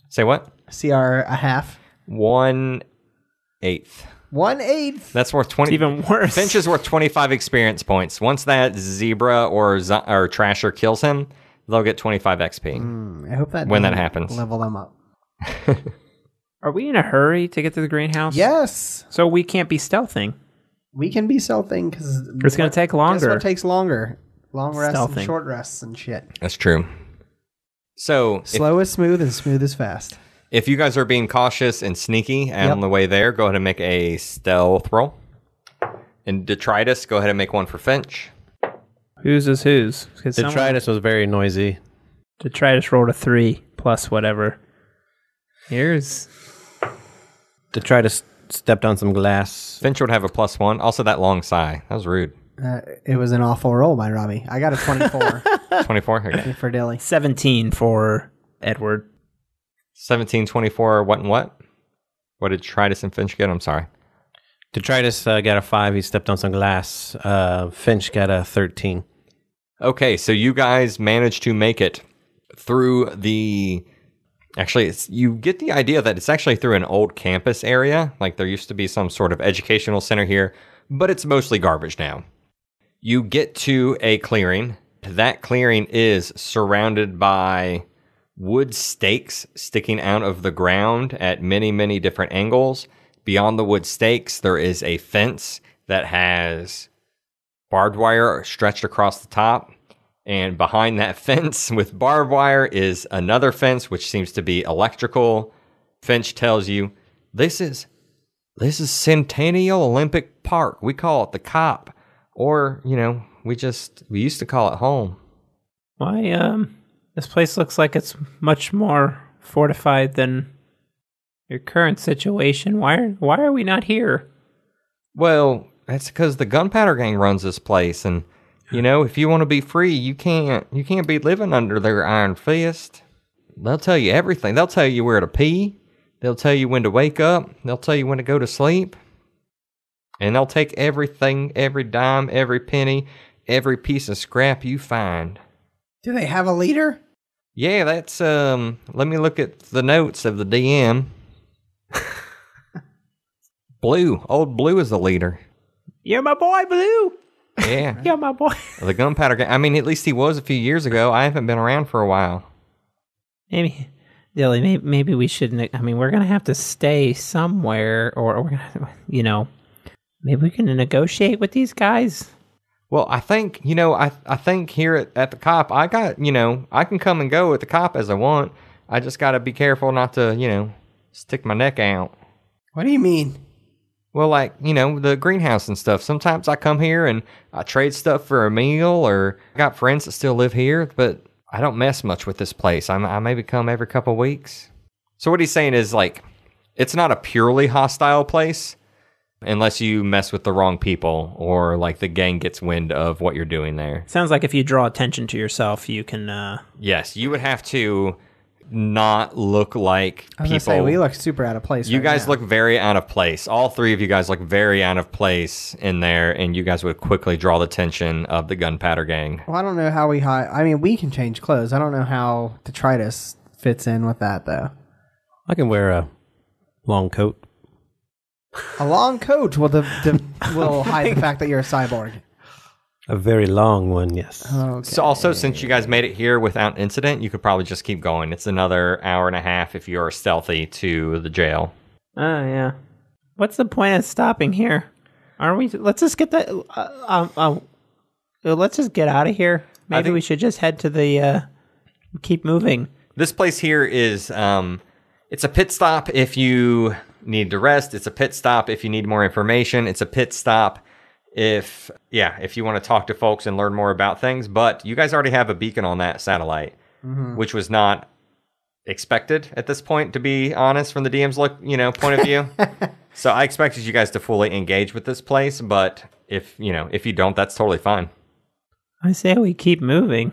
Say what? CR a half? 1/8. 1/8. That's worth 20. It's even worse. Finch is worth 25 experience points. Once that zebra or trasher kills him, they'll get 25 XP. I hope that When that doesn't happens. level them up. Are we in a hurry to get to the greenhouse? Yes, So we can't be stealthing. we can be stealthing because It's going to take Guess longer. what takes longer? Long rests Stealthing. and short rests and shit. That's true. So Slow is smooth and smooth is fast. if you guys are being cautious and sneaky on the way there, go ahead and make a stealth roll. And Detritus, go ahead and make one for Finch. Whose is whose? Detritus was very noisy. Detritus rolled a 3 plus whatever. Here's... Detritus stepped on some glass. Finch would have a +1. Also, that long sigh. That was rude. It was an awful roll by Robbie. I got a 24 24? Okay. for Dilly. 17 for Edward. 17, 24, what and what? What did Detritus and Finch get? I'm sorry. Detritus got a 5. He stepped on some glass. Finch got a 13. Okay, so you guys managed to make it through the... Actually, you get the idea that it's actually through an old campus area. Like there used to be some sort of educational center here, but it's mostly garbage now. You get to a clearing. That clearing is surrounded by wood stakes sticking out of the ground at many, many different angles. Beyond the wood stakes, there is a fence that has barbed wire stretched across the top. And behind that fence with barbed wire is another fence, which seems to be electrical. Finch tells you, this is Centennial Olympic Park. We call it the COP. Or, we used to call it home. Why, this place looks like it's much more fortified than Your current situation. Why are we not here? Well, that's because the gunpowder gang runs this place, and if you want to be free, you can't be living under their iron fist. They'll tell you everything. They'll tell you where to pee. They'll tell you when to wake up. They'll tell you when to go to sleep. And they'll take everything, every dime, every penny, every piece of scrap you find. Do they have a leader? Yeah, that's, let me look at the notes of the DM. Blue. Old Blue is the leader. You're my boy, Blue. Yeah. You're my boy. The gunpowder gang. I mean, at least he was a few years ago. I haven't been around for a while. Maybe, Dilly, maybe we shouldn't. I mean, we're going to have to stay somewhere, or we're going to, maybe we can negotiate with these guys. Well, I think, I think here at the cop, I got, I can come and go at the cop as I want. I just got to be careful not to, stick my neck out. What do you mean? Well, like, the greenhouse and stuff. Sometimes I come here and I trade stuff for a meal, or I got friends that still live here, but I don't mess much with this place. I maybe come every couple of weeks. So what he's saying is, like, it's not a purely hostile place unless you mess with the wrong people or, like, the gang gets wind of what you're doing there. Sounds like if you draw attention to yourself, you can... Yes, you would have to not look like I was people. gonna say, we look super out of place. You right guys now. look very out of place. All three of you guys look very out of place in there, and you guys would quickly draw the attention of the gunpowder gang. Well, I don't know how we hide. I mean, we can change clothes. I don't know how Detritus fits in with that, though. I can wear a long coat. A long coat will will hide the fact that you're a cyborg. A very long one, yes. Okay. So also, since you guys made it here without incident, you could probably just keep going. It's another hour and a half if you're stealthy to the jail. Oh, yeah. What's the point of stopping here? Aren't we... Let's just get that... let's just get out of here. Maybe we should just head to the... keep moving. This place here is... it's a pit stop if you need to rest. It's a pit stop if you need more information. It's a pit stop if you want to talk to folks and learn more about things. But you guys already have a beacon on that satellite, which was not expected at this point, to be honest, from the DM's point of view. So I expected you guys to fully engage with this place, but if you don't, that's totally fine. I say we keep moving.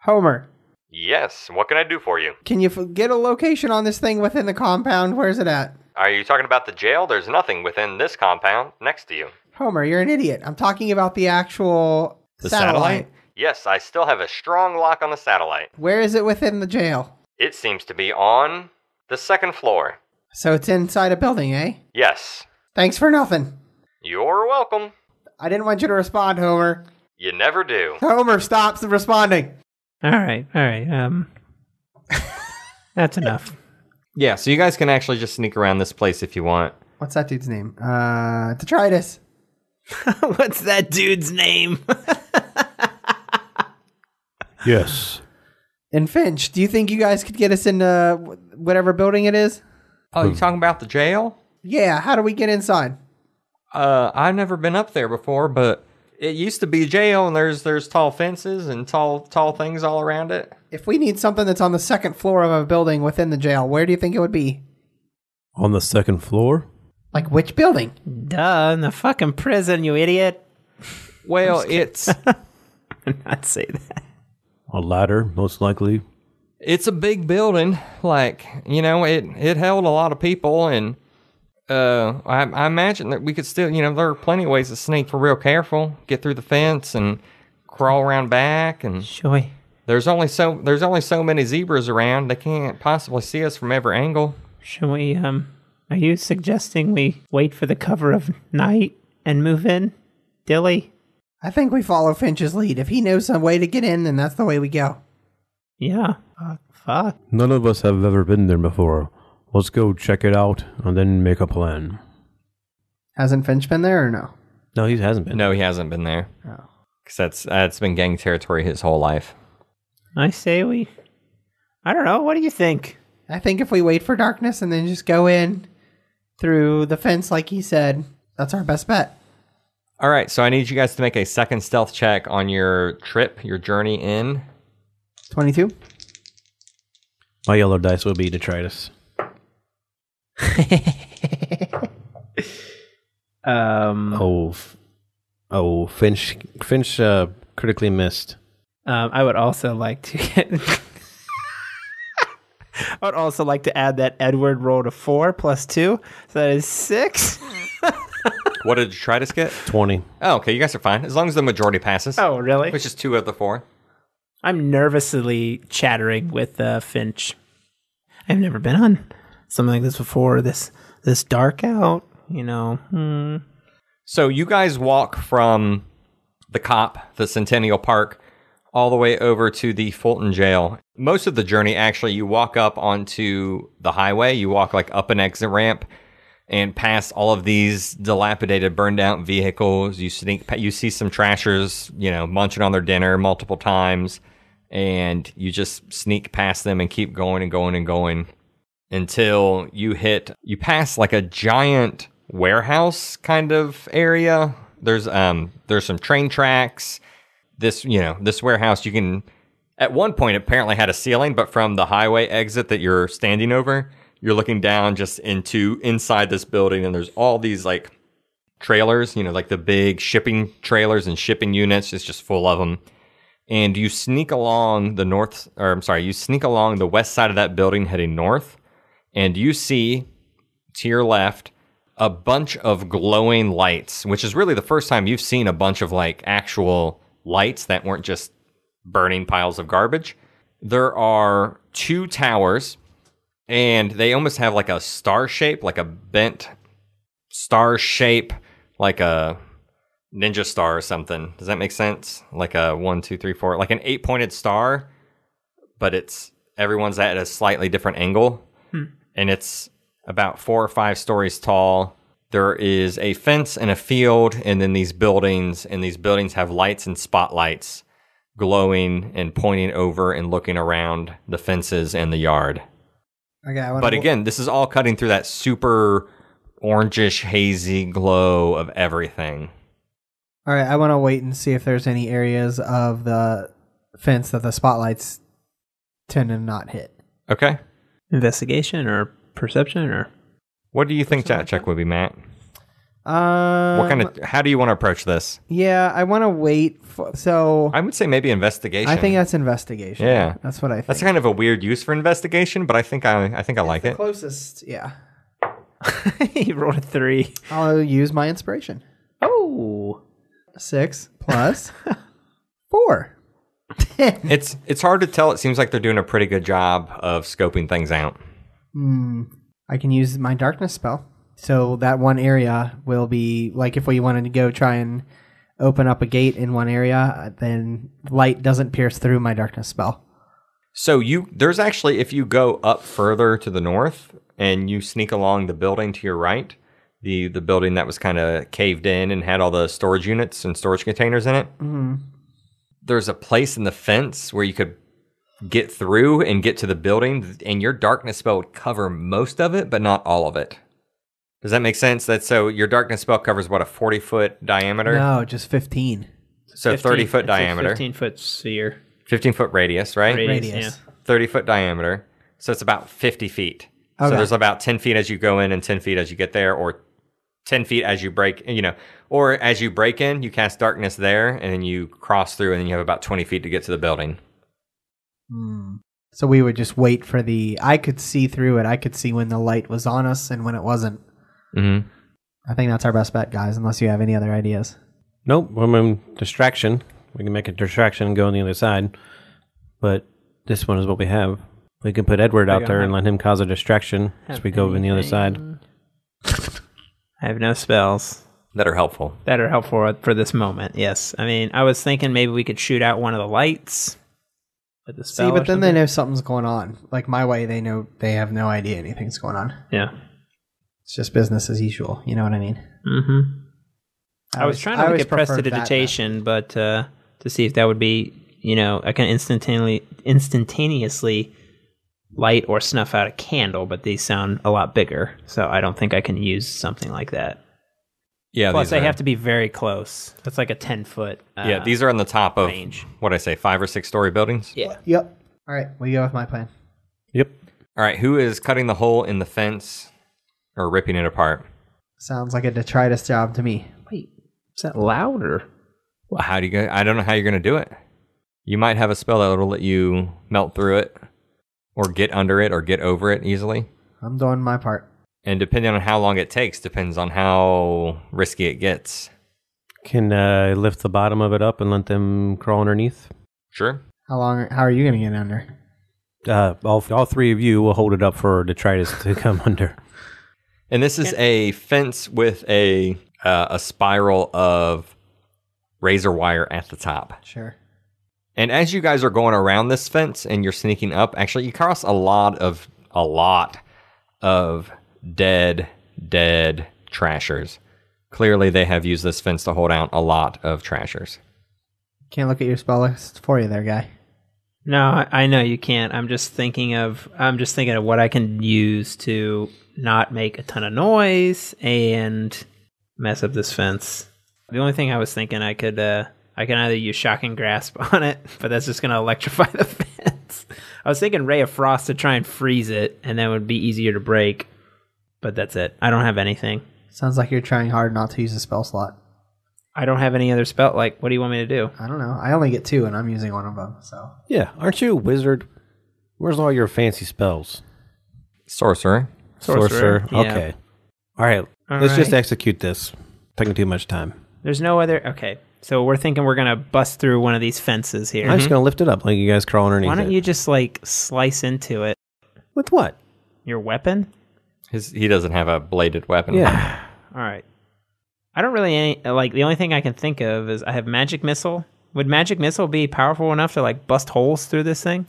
Homer, Yes, what can I do for you? can you get a location on this thing within the compound? Where's it at? Are you talking about the jail? There's nothing within this compound next to you. Homer, you're an idiot. I'm talking about the actual satellite. Yes, I still have a strong lock on the satellite. Where is it within the jail? It seems to be on the second floor. So it's inside a building, eh? Yes. Thanks for nothing. You're welcome. I didn't want you to respond, Homer. You never do. Homer, stop responding. All right. That's enough. Yeah, so you guys can actually just sneak around this place if you want. What's that dude's name? Detritus. What's that dude's name? Yes. And Finch, do you think you guys could get us into whatever building it is? Oh, you talking about the jail? Yeah, how do we get inside? I've never been up there before, but it used to be a jail, and there's tall fences and tall things all around it. If we need something that's on the second floor of a building within the jail, where do you think it would be? On the second floor? Like which building? Duh, in the fucking prison, you idiot. Well, it's Not say that. A ladder, most likely. it's a big building. Like, it held a lot of people, and I imagine that we could still, there are plenty of ways to sneak for real careful, get through the fence and crawl around back, and Sure. there's only so many zebras around. They can't possibly see us from every angle. Should we, are you suggesting we wait for the cover of night and move in, Dilly? I think we follow Finch's lead. If he knows some way to get in, then that's the way we go. Yeah. Fuck. None of us have ever been there before. Let's go check it out and then make a plan. Hasn't Finch been there or no? No, he hasn't been. No, he hasn't been there. Oh. Because that's been gang territory his whole life. I say I don't know. What do you think? I think if we wait for darkness and then just go in through the fence like he said, that's our best bet. All right, so I need you guys to make a second stealth check on your trip, your journey in. 22? My yellow dice will be Detritus. Finch critically missed. I would also like to get. I would also like to add that Edward rolled a 4 plus 2, so that is 6. What did Detritus get? 20. Oh, okay, you guys are fine. As long as the majority passes. Oh, really? Which is 2 of the 4. I'm nervously chattering with Finch. I've never been on something like this before. This dark out, you know. So you guys walk from the COP, the Centennial Park, all the way over to the Fulton Jail. Most of the journey, actually, you walk up onto the highway. You walk like up an exit ramp and past all of these dilapidated, burned out vehicles. You see some trashers, you know, munching on their dinner multiple times, and you just sneak past them and keep going and going and going until you pass like a giant warehouse kind of area. There's some train tracks. This warehouse, you can, at one point, apparently had a ceiling, but from the highway exit that you're standing over, you're looking down just inside this building, and there's all these like trailers, you know, like the big shipping trailers and shipping units. It's just full of them. And you sneak along the west side of that building heading north, and you see to your left a bunch of glowing lights, which is really the first time you've seen a bunch of like actual lights that weren't just burning piles of garbage. There are 2 towers, and they almost have like a star shape, like a bent star shape, like a ninja star or something. Does that make sense? Like a 1, 2, 3, 4, like an 8-pointed star, but everyone's at a slightly different angle, and it's about 4 or 5 stories tall. There is a fence and a field, and then these buildings, and these buildings have lights and spotlights glowing and pointing over and looking around the fences and the yard. Okay, but again, this is all cutting through that super orangish, hazy glow of everything. All right, I want to wait and see if there's any areas of the fence that the spotlights tend to not hit. Okay. Investigation or perception or... What do you think that check would be, Matt? How do you want to approach this? Yeah, I want to wait so I would say maybe investigation. I think that's investigation. Yeah. That's what I think. That's kind of a weird use for investigation, but I think I like it. Closest, yeah. He rolled a 3. I'll use my inspiration. Oh. 6 plus 4. It's hard to tell. It seems like they're doing a pretty good job of scoping things out. I can use my darkness spell. So that one area will be, like if we wanted to go try and open up a gate in one area, then light doesn't pierce through my darkness spell. So there's actually, if you go up further to the north and you sneak along the building to your right, the building that was kind of caved in and had all the storage units and storage containers in it, there's a place in the fence where you could get through and get to the building, and your darkness spell would cover most of it, but not all of it. Does that make sense? So your darkness spell covers, what, a 40-foot diameter? No, just 15. So 30-foot diameter. 15-foot sphere. 15-foot radius, right? Radius. Yeah. 30-foot diameter. So it's about 50 feet. Okay. So there's about 10 feet as you go in and 10 feet as you get there, or 10 feet as you break, or as you break in, you cast darkness there, and then you cross through, and then you have about 20 feet to get to the building. So we would just wait for I could see through it. I could see when the light was on us and when it wasn't. Mm-hmm. I think that's our best bet, guys, unless you have any other ideas. Nope. Distraction. We can make a distraction and go on the other side. But this one is what we have. We can put Edward out there and let him cause a distraction as we go over on the other side. I have no spells. That are helpful For this moment, yes. I mean, I was thinking maybe we could shoot out one of the lights with the spell. See, but then they know something's going on. Like my way, they have no idea anything's going on. Yeah. It's just business as usual. You know what I mean? Mm-hmm. I was trying to look at prestidigitation, but to see if that would be, I can instantaneously light or snuff out a candle, but these sound a lot bigger, so I don't think I can use something like that. Yeah. Plus, they have to be very close. That's like a 10-foot. Yeah, these are on the top of range. What I say, 5 or 6 story buildings. Yeah. Yep. All right, we go with my plan. Yep. All right, who is cutting the hole in the fence or ripping it apart. Sounds like a detritus job to me. Wait, is that louder? Well, how do you go? I don't know how you're going to do it. You might have a spell that will let you melt through it, or get under it, or get over it easily. I'm doing my part. And depending on how long it takes, depends on how risky it gets. Can lift the bottom of it up and let them crawl underneath? Sure. How are you going to get under? All three of you will hold it up for Detritus to come under. And this is a fence with a spiral of razor wire at the top. Sure. And as you guys are going around this fence and you're sneaking up, actually you cross a lot of dead trashers. Clearly they have used this fence to hold out a lot of trashers. Can't look at your spell list for you there, guy. No, I know you can't. I'm just thinking of what I can use to not make a ton of noise and mess up this fence. The only thing I was thinking I can either use shocking grasp on it, but that's just going to electrify the fence. I was thinking ray of frost to try and freeze it, and that would be easier to break. But that's it. I don't have anything. Sounds like you're trying hard not to use a spell slot. I don't have any other spell. Like, what do you want me to do? I don't know. I only get 2, and I'm using one of them. So Yeah, aren't you a wizard? Where's all your fancy spells? Sorcerer. Sorcerer, yeah. Okay. All right. Let's just execute this. Taking too much time. There's no other... Okay. So we're thinking we're going to bust through one of these fences here. I'm just going to lift it up like you guys crawl underneath it. Why don't you just, like, slice into it? With what? Your weapon? He doesn't have a bladed weapon. Yeah. All right. I don't really... the only thing I can think of is I have magic missile. Would magic missile be powerful enough to, like, bust holes through this thing?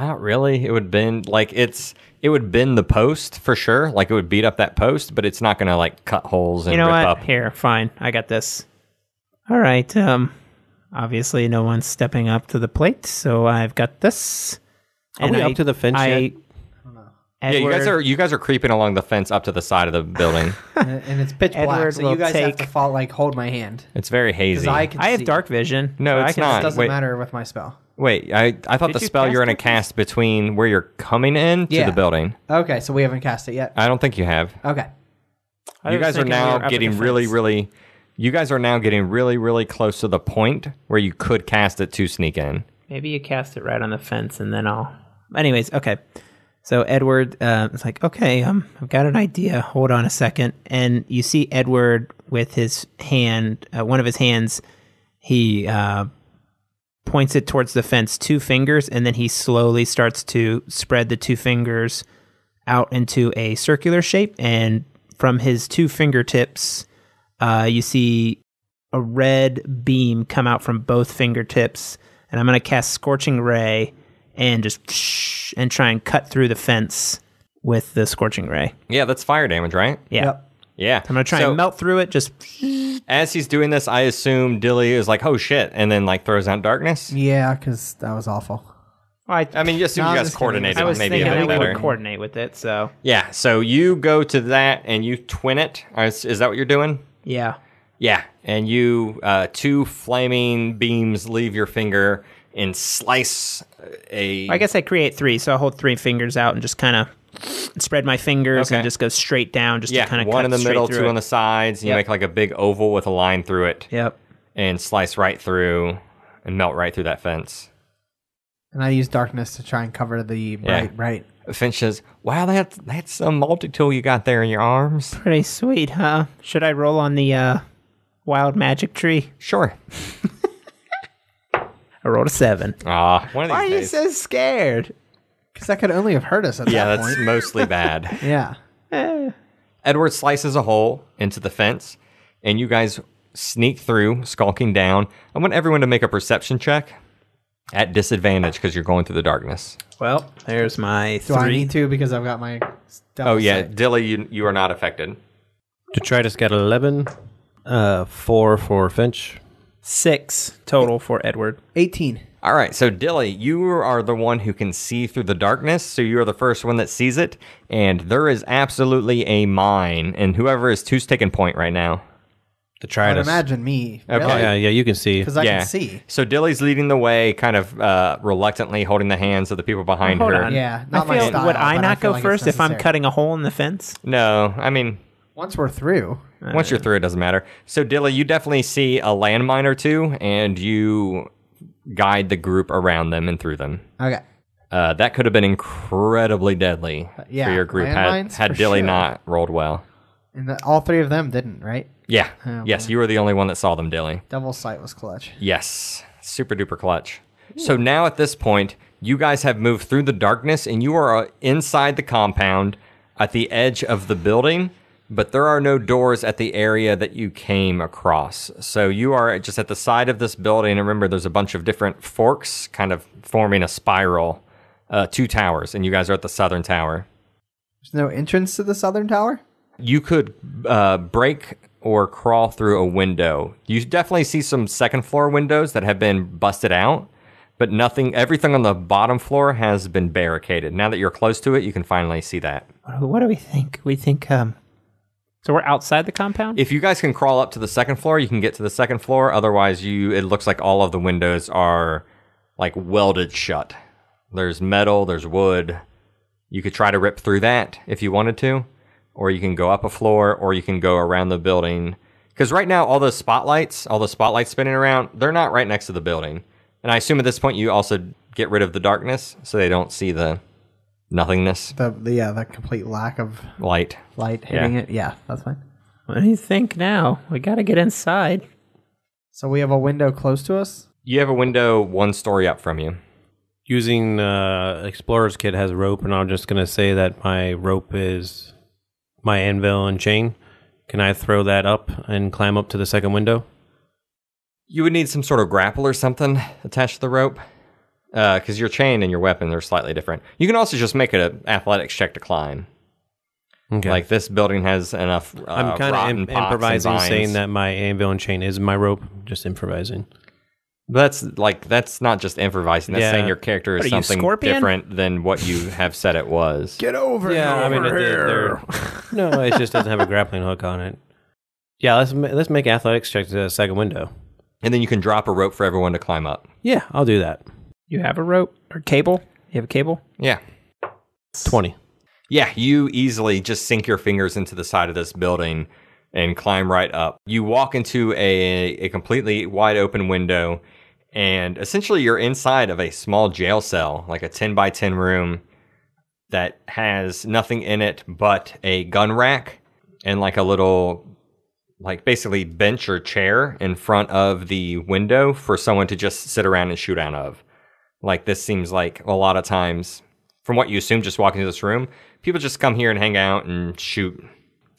Not really. It would bend it would bend the post for sure. Like it would beat up that post, but it's not going to like cut holes and you know rip what? up. Here, fine. I got this. All right. Obviously no one's stepping up to the plate, so I've got this. Are we up to the fence yet? Yeah, you guys are creeping along the fence up to the side of the building. and it's pitch black, Edward so you will guys have take- to hold my hand. It's very hazy. I can I see. have dark vision. No, so it's I can not. It doesn't Wait. matter with my spell. Wait, I thought Did the you spell you were cast going to it? cast between where you're coming in to Yeah. the building. Okay, so we haven't cast it yet. I don't think you have. Okay. I You was guys are thinking we were now up at getting the really, fence. really... You guys are now getting really, really close to the point where you could cast it to sneak in. Maybe you cast it right on the fence, and then I'll... Anyways, okay. So Edward is like, okay, I've got an idea. Hold on a second. And you see Edward with his hand, one of his hands, he points it towards the fence, 2 fingers, and then he slowly starts to spread the 2 fingers out into a circular shape. And from his 2 fingertips, you see a red beam come out from both fingertips. And I'm going to cast Scorching Ray and just and try and cut through the fence with the Scorching Ray. Yeah, that's fire damage, right? Yeah. Yep. Yeah. I'm going to try and melt through it. Just As he's doing this, I assume Dilly is like, oh shit, and then like throws out darkness. Yeah, because that was awful. I mean, you assume No, you I'm guys just kidding. coordinated was maybe a thinking bit we better. would coordinate with it. So Yeah, so you go to that and you twin it. Is that what you're doing? yeah. Yeah, and you 2 flaming beams leave your finger and slice a... I guess I create 3, so I'll hold 3 fingers out and just kind of spread my fingers Okay. and just go straight down, just to kind of one cut in the straight middle, through 2 it. on the sides. And you Yep. make like a big oval with a line through it Yep. and slice right through and melt right through that fence. And I use darkness to try and cover the bright. Finch says, wow, that's some multi-tool you got there in your arms. Pretty sweet, huh? Should I roll on the wild magic tree? Sure. I rolled a 7. Aw, one of these Why are you days. so scared? Because that could only have hurt us at Yeah, that that's point. mostly bad. Yeah. Edward slices a hole into the fence, and you guys sneak through, skulking down. I want everyone to make a perception check at disadvantage because you're going through the darkness. Well, there's my Do I 3. need to because I've got my Oh, yeah. sight. Dilly, you are not affected. Detritus got 11. 4 for Finch. 6 total for Edward. 18. All right, so Dilly, you are the one who can see through the darkness, so you are the first one that sees it, and there is absolutely a mine, and who's taking point right now? Detritus. Imagine me. Okay. Oh, yeah, you can see. Because I can see. So Dilly's leading the way, kind of reluctantly holding the hands of the people behind Hold her. on. Yeah, I not my feel, style, would I but not feel go like it's first if I'm necessary. cutting a hole in the fence? No, I mean, Once we're through. once you're through, it doesn't matter. So Dilly, you definitely see a landmine or two, and you guide the group around them and through them. Okay. That could have been incredibly deadly for your group landmines had for Dilly sure. not rolled well. And all three of them didn't, right? Yeah. Oh, Yes, you were the only one that saw them, Dilly. Double sight was clutch. Yes. Super duper clutch. So now at this point, you guys have moved through the darkness and you are inside the compound at the edge of the building, but there are no doors at the area that you came across. So you are just at the side of this building. And remember, there's a bunch of different forks kind of forming a spiral, 2 towers, and you guys are at the southern tower. There's no entrance to the southern tower? You could break or crawl through a window. You definitely see some second floor windows that have been busted out, but everything on the bottom floor has been barricaded. Now that you're close to it, you can finally see that. What do we think? We think, so we're outside the compound? If you guys can crawl up to the second floor, you can get to the second floor. Otherwise, it looks like all of the windows are like welded shut. There's metal, there's wood. You could try to rip through that if you wanted to, or you can go up a floor, or you can go around the building. Because right now, all the spotlights spinning around, they're not right next to the building. And I assume at this point you also get rid of the darkness so they don't see the nothingness. The complete lack of Light. light hitting it. Yeah, that's fine. What do you think now? We got to get inside. So we have a window close to us? You have a window 1 story up from you. Using Explorer's Kit has rope, and I'm just going to say that my rope is my anvil and chain. Can I throw that up and climb up to the second window? You would need some sort of grapple or something attached to the rope. Because your chain and your weapon are slightly different. You can also just make an athletics check to climb. Okay. Like, this building has enough I'm kind of improvising, and vines. saying that my anvil and chain is my rope. Just improvising. That's not just improvising. That's Yeah. saying your character is What are you, something Scorpion? different than what you have said it was. Get over Yeah, I mean, no, it just doesn't have a grappling hook on it. Yeah, let's make athletics check to the second window. And then you can drop a rope for everyone to climb up. Yeah, I'll do that. You have a rope or cable? You have a cable? Yeah. 20. Yeah, you easily just sink your fingers into the side of this building and climb right up. You walk into a completely wide open window, and essentially you're inside of a small jail cell, like a 10 by 10 room that has nothing in it but a gun rack and like a little, like basically bench or chair in front of the window for someone to just sit around and shoot out of. Like, this seems like a lot of times, from what you assume just walking into this room, people just come here and hang out and shoot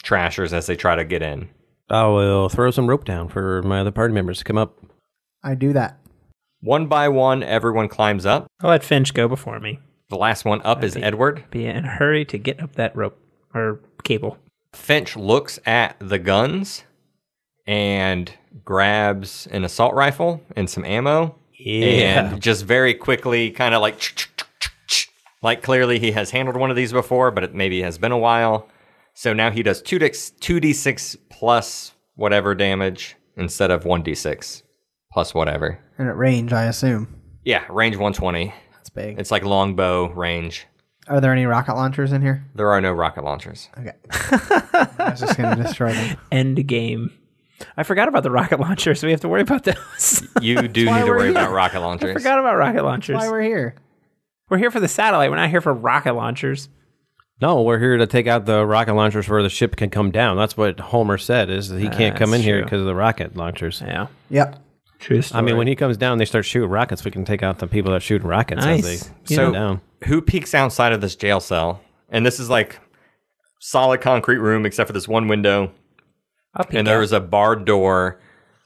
trashers as they try to get in. I will throw some rope down for my other party members to come up. I do that. 1 by 1, everyone climbs up. I'll let Finch go before me. The last one up is Edward. Be in a hurry to get up that rope or cable. Finch looks at the guns and grabs an assault rifle and some ammo. Yeah. And just very quickly kind of like clearly he has handled one of these before, but it maybe has been a while. So now he does 2d6 plus whatever damage instead of 1d6 plus whatever. And at range, I assume. Yeah, range 120. That's big. It's like longbow range. Are there any rocket launchers in here? There are no rocket launchers. Okay. I was just going to destroy them. End game. I forgot about the rocket launchers, so we have to worry about those. You do need to worry about rocket launchers. I forgot about rocket launchers. That's why we're here. We're here for the satellite. We're not here for rocket launchers. No, we're here to take out the rocket launchers where the ship can come down. That's what Homer said, is that he can't come in That's here true. because of the rocket launchers. Yeah. Yep. True story. I mean, when he comes down, they start shooting rockets. We can take out the people that shoot rockets Nice. as they So- come down. Who peeks outside of this jail cell? And this is like solid concrete room except for this one window. And there is a barred door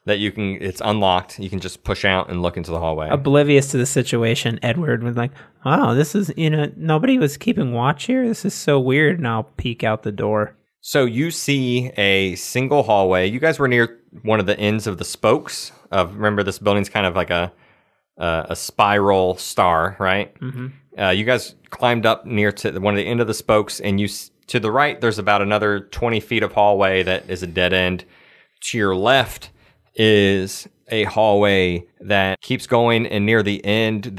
that it's unlocked. You can just push out and look into the hallway. Oblivious to the situation, Edward was like, wow, this is, nobody was keeping watch here. This is so weird. And I'll peek out the door. So you see a single hallway. You guys were near one of the ends of the spokes. Remember, this building's kind of like a spiral star, right? Mm-hmm. You guys climbed up near to one of the end of the spokes, and to the right, there's about another 20 feet of hallway that is a dead end. To your left is a hallway that keeps going, and near the end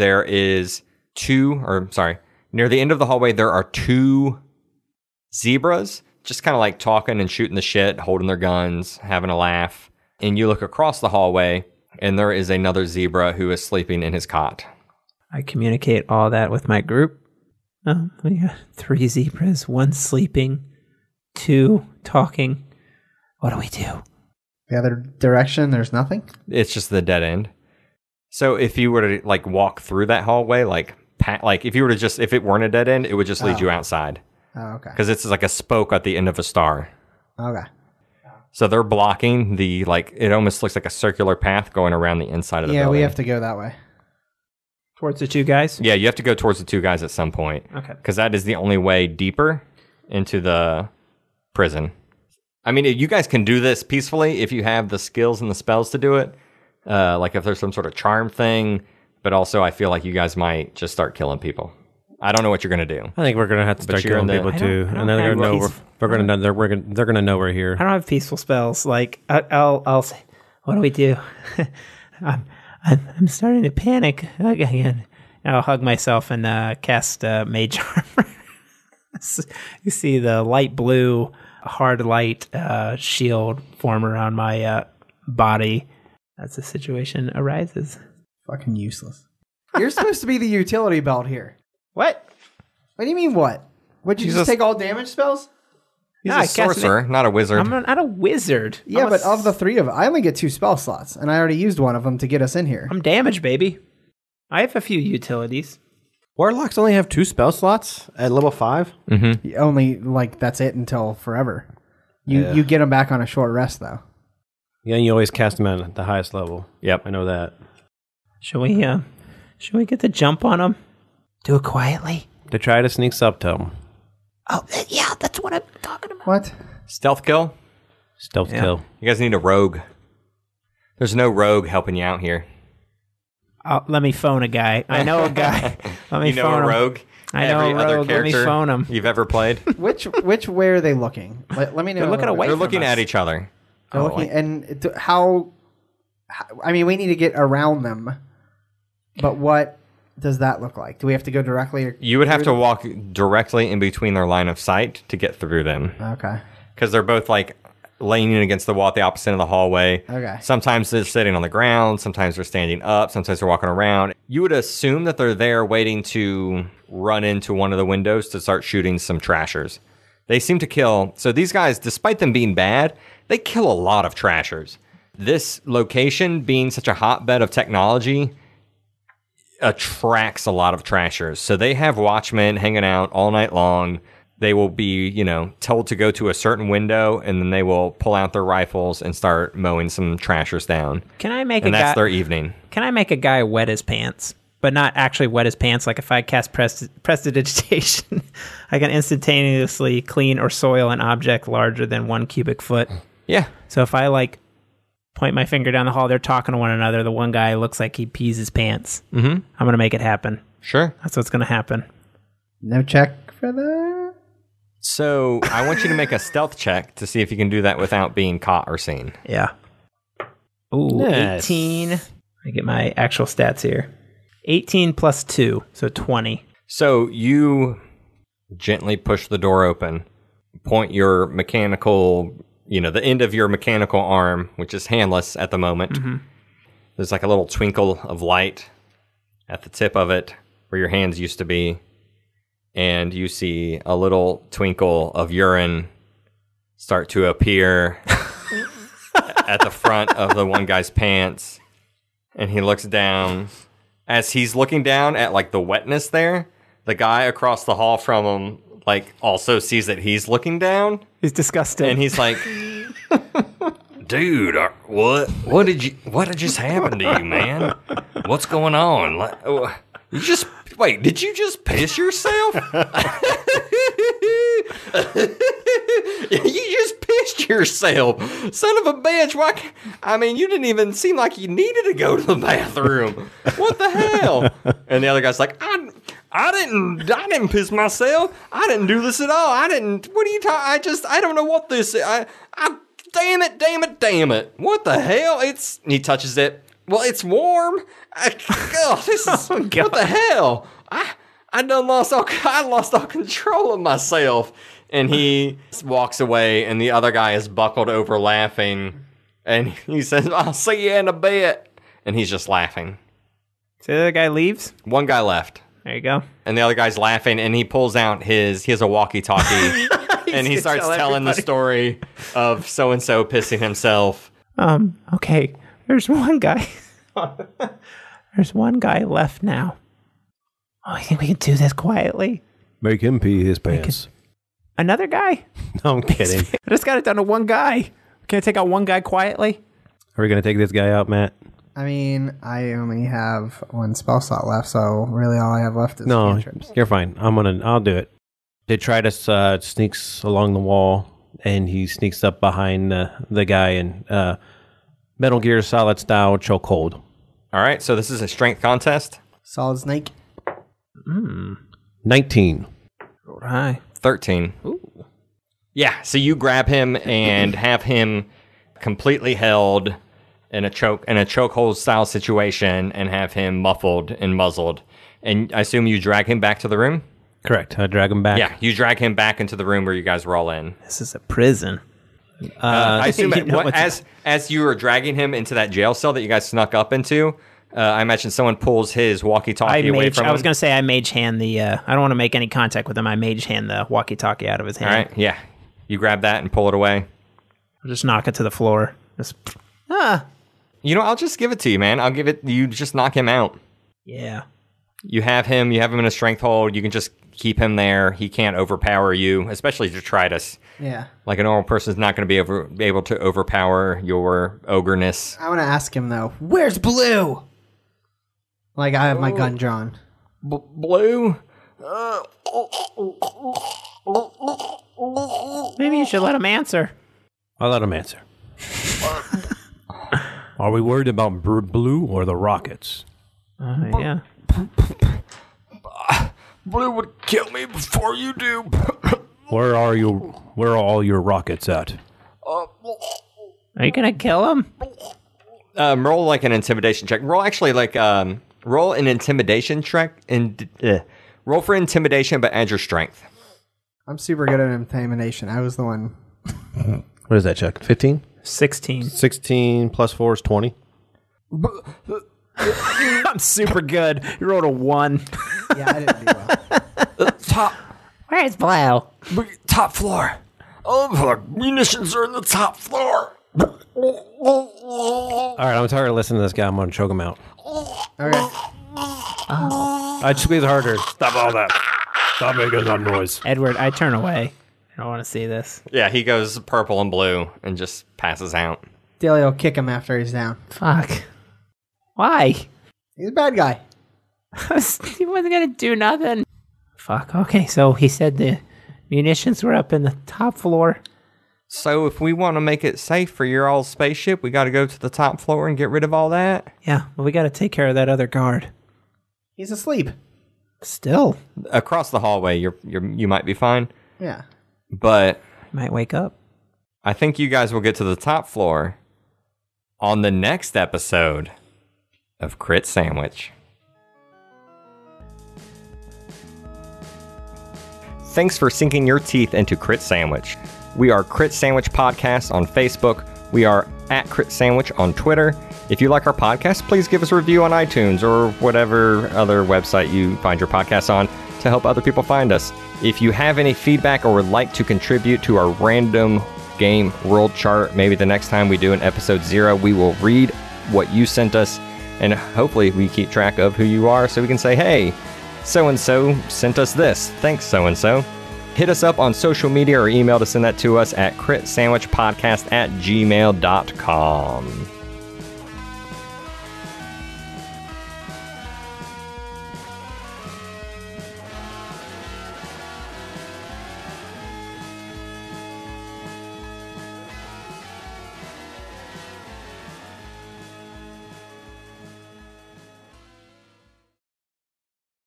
near the end of the hallway there are 2 zebras, just kind of like talking and shooting the shit, holding their guns, having a laugh. And you look across the hallway, and there is another zebra who is sleeping in his cot. I communicate all that with my group. We got 3 zebras, 1 sleeping, 2 talking. What do we do? The other direction, there's nothing? It's just the dead end. So if you were to like walk through that hallway, if you were to just, if it weren't a dead end, it would just lead you outside. Oh, okay. Because it's like a spoke at the end of a star. Okay. So they're blocking it almost looks like a circular path going around the inside of the building. Yeah, we have to go that way. Towards the 2 guys? Yeah, you have to go towards the 2 guys at some point. Okay. Because that is the only way deeper into the prison. I mean, you guys can do this peacefully if you have the skills and the spells to do it. Like if there's some sort of charm thing. But also, I feel like you guys might just start killing people. I don't know what you're going to do. I think we're going to have to start killing people too. And then they're going to know we're here. I don't have peaceful spells. Like, I'll say, what do we do? I'm starting to panic again. And I'll hug myself and cast Mage Armor. You see the light blue, hard light shield form around my body as the situation arises. Fucking useless. You're supposed to be the utility belt here. What? What do you mean what? Would you just take all damage spells? He's a sorcerer, not a wizard. I'm not a wizard. Yeah, but of the 3 of them, I only get 2 spell slots, and I already used one of them to get us in here. I'm damaged, baby. I have a few utilities. Warlocks only have 2 spell slots at level 5? Mm-hmm. Only, that's it until forever. You get them back on a short rest, though. Yeah, and you always cast them at the highest level. Yep. I know that. Should we get the jump on them? Do it quietly. Detritus sneaks up to them. Oh, yeah, that's what I'm talking about. What? Stealth kill? Stealth kill. You guys need a rogue. There's no rogue helping you out here. Let me phone a guy. I know a guy. Let me phone a rogue? I know Every a other rogue. Let me character phone him. you've ever played? Which way are they looking? Let me know. They're looking away. They're from looking us. at each other. They're looking, and how? I mean, we need to get around them. But what does that look like? Do we have to go directly? You would have to walk directly in between their line of sight to get through them. Okay. Because they're both leaning against the wall at the opposite end of the hallway. Okay. Sometimes they're sitting on the ground. Sometimes they're standing up. Sometimes they're walking around. You would assume that they're there waiting to run into one of the windows to start shooting some trashers. They seem to kill. So these guys, despite them being bad, they kill a lot of trashers. This location being such a hotbed of technology attracts a lot of trashers. So they have watchmen hanging out all night long. They will be, told to go to a certain window, and then they will pull out their rifles and start mowing some trashers down. Can I make and that's their evening. Can I make a guy wet his pants? But not actually wet his pants. Like if I cast prestidigitation, I can instantaneously clean or soil an object larger than 1 cubic foot. Yeah. So if I point my finger down the hall, they're talking to one another. The one guy looks like he pees his pants. Mm-hmm. I'm going to make it happen. Sure. That's what's going to happen. No check for that? So I want you to make a stealth check to see if you can do that without being caught or seen. Yeah. Ooh, Nice. 18. I get my actual stats here. 18 plus 2, so 20. So you gently push the door open, point your mechanical, the end of your mechanical arm, which is handless at the moment. Mm-hmm. There's like a little twinkle of light at the tip of it where your hands used to be. And you see a little twinkle of urine start to appear at the front of the one guy's pants. And he looks down. As he's looking down at the wetness there, the guy across the hall from him also sees that he's looking down. He's disgusted. And he's like, dude, what did just happen to you, man? What's going on? Did you just piss yourself? You just pissed yourself. Son of a bitch. You didn't even seem like you needed to go to the bathroom. What the hell? And the other guy's like, I didn't piss myself. I didn't do this at all. What are you talking? I don't know what this is. Damn it. What the hell? He touches it. Well, it's warm. This is, what the hell? I lost all control of myself. And he walks away, and the other guy is buckled over laughing. And he says, I'll see you in a bit. And he's just laughing. So the other guy leaves? One guy left. There you go. And the other guy's laughing, and he pulls out he has a walkie-talkie. And he starts telling the story of so-and-so pissing himself. Okay. There's one guy. There's one guy left now. Oh, I think we can do this quietly. Make him pee his pants. Another guy? No, I'm kidding. I just got it done to one guy. Can I take out one guy quietly? Are we going to take this guy out, Matt? I mean, I only have one spell slot left, so really all I have left is cantrips. You're fine. I'll do it. Detritus sneaks along the wall, and he sneaks up behind the guy and Metal Gear Solid style chokehold. All right, so this is a strength contest. Solid snake. 19. Hi. 13. Ooh. Yeah, so you grab him and have him completely held in a chokehold style situation and have him muffled and muzzled. And I assume you drag him back to the room? Correct. I drag him back. Yeah, you drag him back into the room where you guys were all in. This is a prison. I assume You know as you were dragging him into that jail cell that you guys snuck up into, I imagine someone pulls his walkie-talkie away from him. I was going to say I mage hand the... I don't want to make any contact with him. I mage hand the walkie-talkie out of his hand. All right, yeah. You grab that and pull it away. I'll just knock it to the floor. You know, I'll just give it to you, man. I'll give it... You just knock him out. Yeah. You have him in a strength hold. You can just keep him there. He can't overpower you, especially Detritus. Yeah. Like a normal person's not going to be able to overpower your ogreness. I want to ask him, though, where's Blue? Like, I have my gun drawn. Blue? Maybe you should let him answer. I'll let him answer. Are we worried about Blue or the rockets? Yeah. Blue would kill me before you do. Where are all your rockets at? Are you going to kill him? Roll like an intimidation check. Roll an intimidation check. Roll for intimidation, but add your strength. I'm super good at intimidation. I was the one. What is that check? 15? 16. 16 plus 4 is 20. I'm super good. You rolled a 1. Yeah, I didn't do well. Where's Blue? Top floor. Oh, munitions are in the top floor. All right, I'm tired of listening to this guy. I'm going to choke him out. Okay. I'd squeeze harder. Stop all that. Stop making that noise. Edward, I turn away. I don't want to see this. Yeah, he goes purple and blue and just passes out. Dilly will kick him after he's down. Fuck. Why? He's a bad guy. He wasn't going to do nothing. Fuck. Okay, so he said the munitions were up in the top floor. So if we want to make it safe for your old spaceship, we got to go to the top floor and get rid of all that? Yeah, well, we got to take care of that other guard. He's asleep. Still. Across the hallway, you might be fine. Yeah. But Might wake up. I think you guys will get to the top floor on the next episode of Crit Sandwich. Thanks for sinking your teeth into Crit Sandwich. We are Crit Sandwich Podcast on Facebook. We are at Crit Sandwich on Twitter. If you like our podcast, please give us a review on iTunes or whatever other website you find your podcast on to help other people find us. If you have any feedback or would like to contribute to our random game world chart, maybe the next time we do an episode 0, we will read what you sent us, and hopefully we keep track of who you are so we can say, hey, so-and-so sent us this. Thanks, so-and-so. Hit us up on social media or email to send that to us at critsandwichpodcast@gmail.com.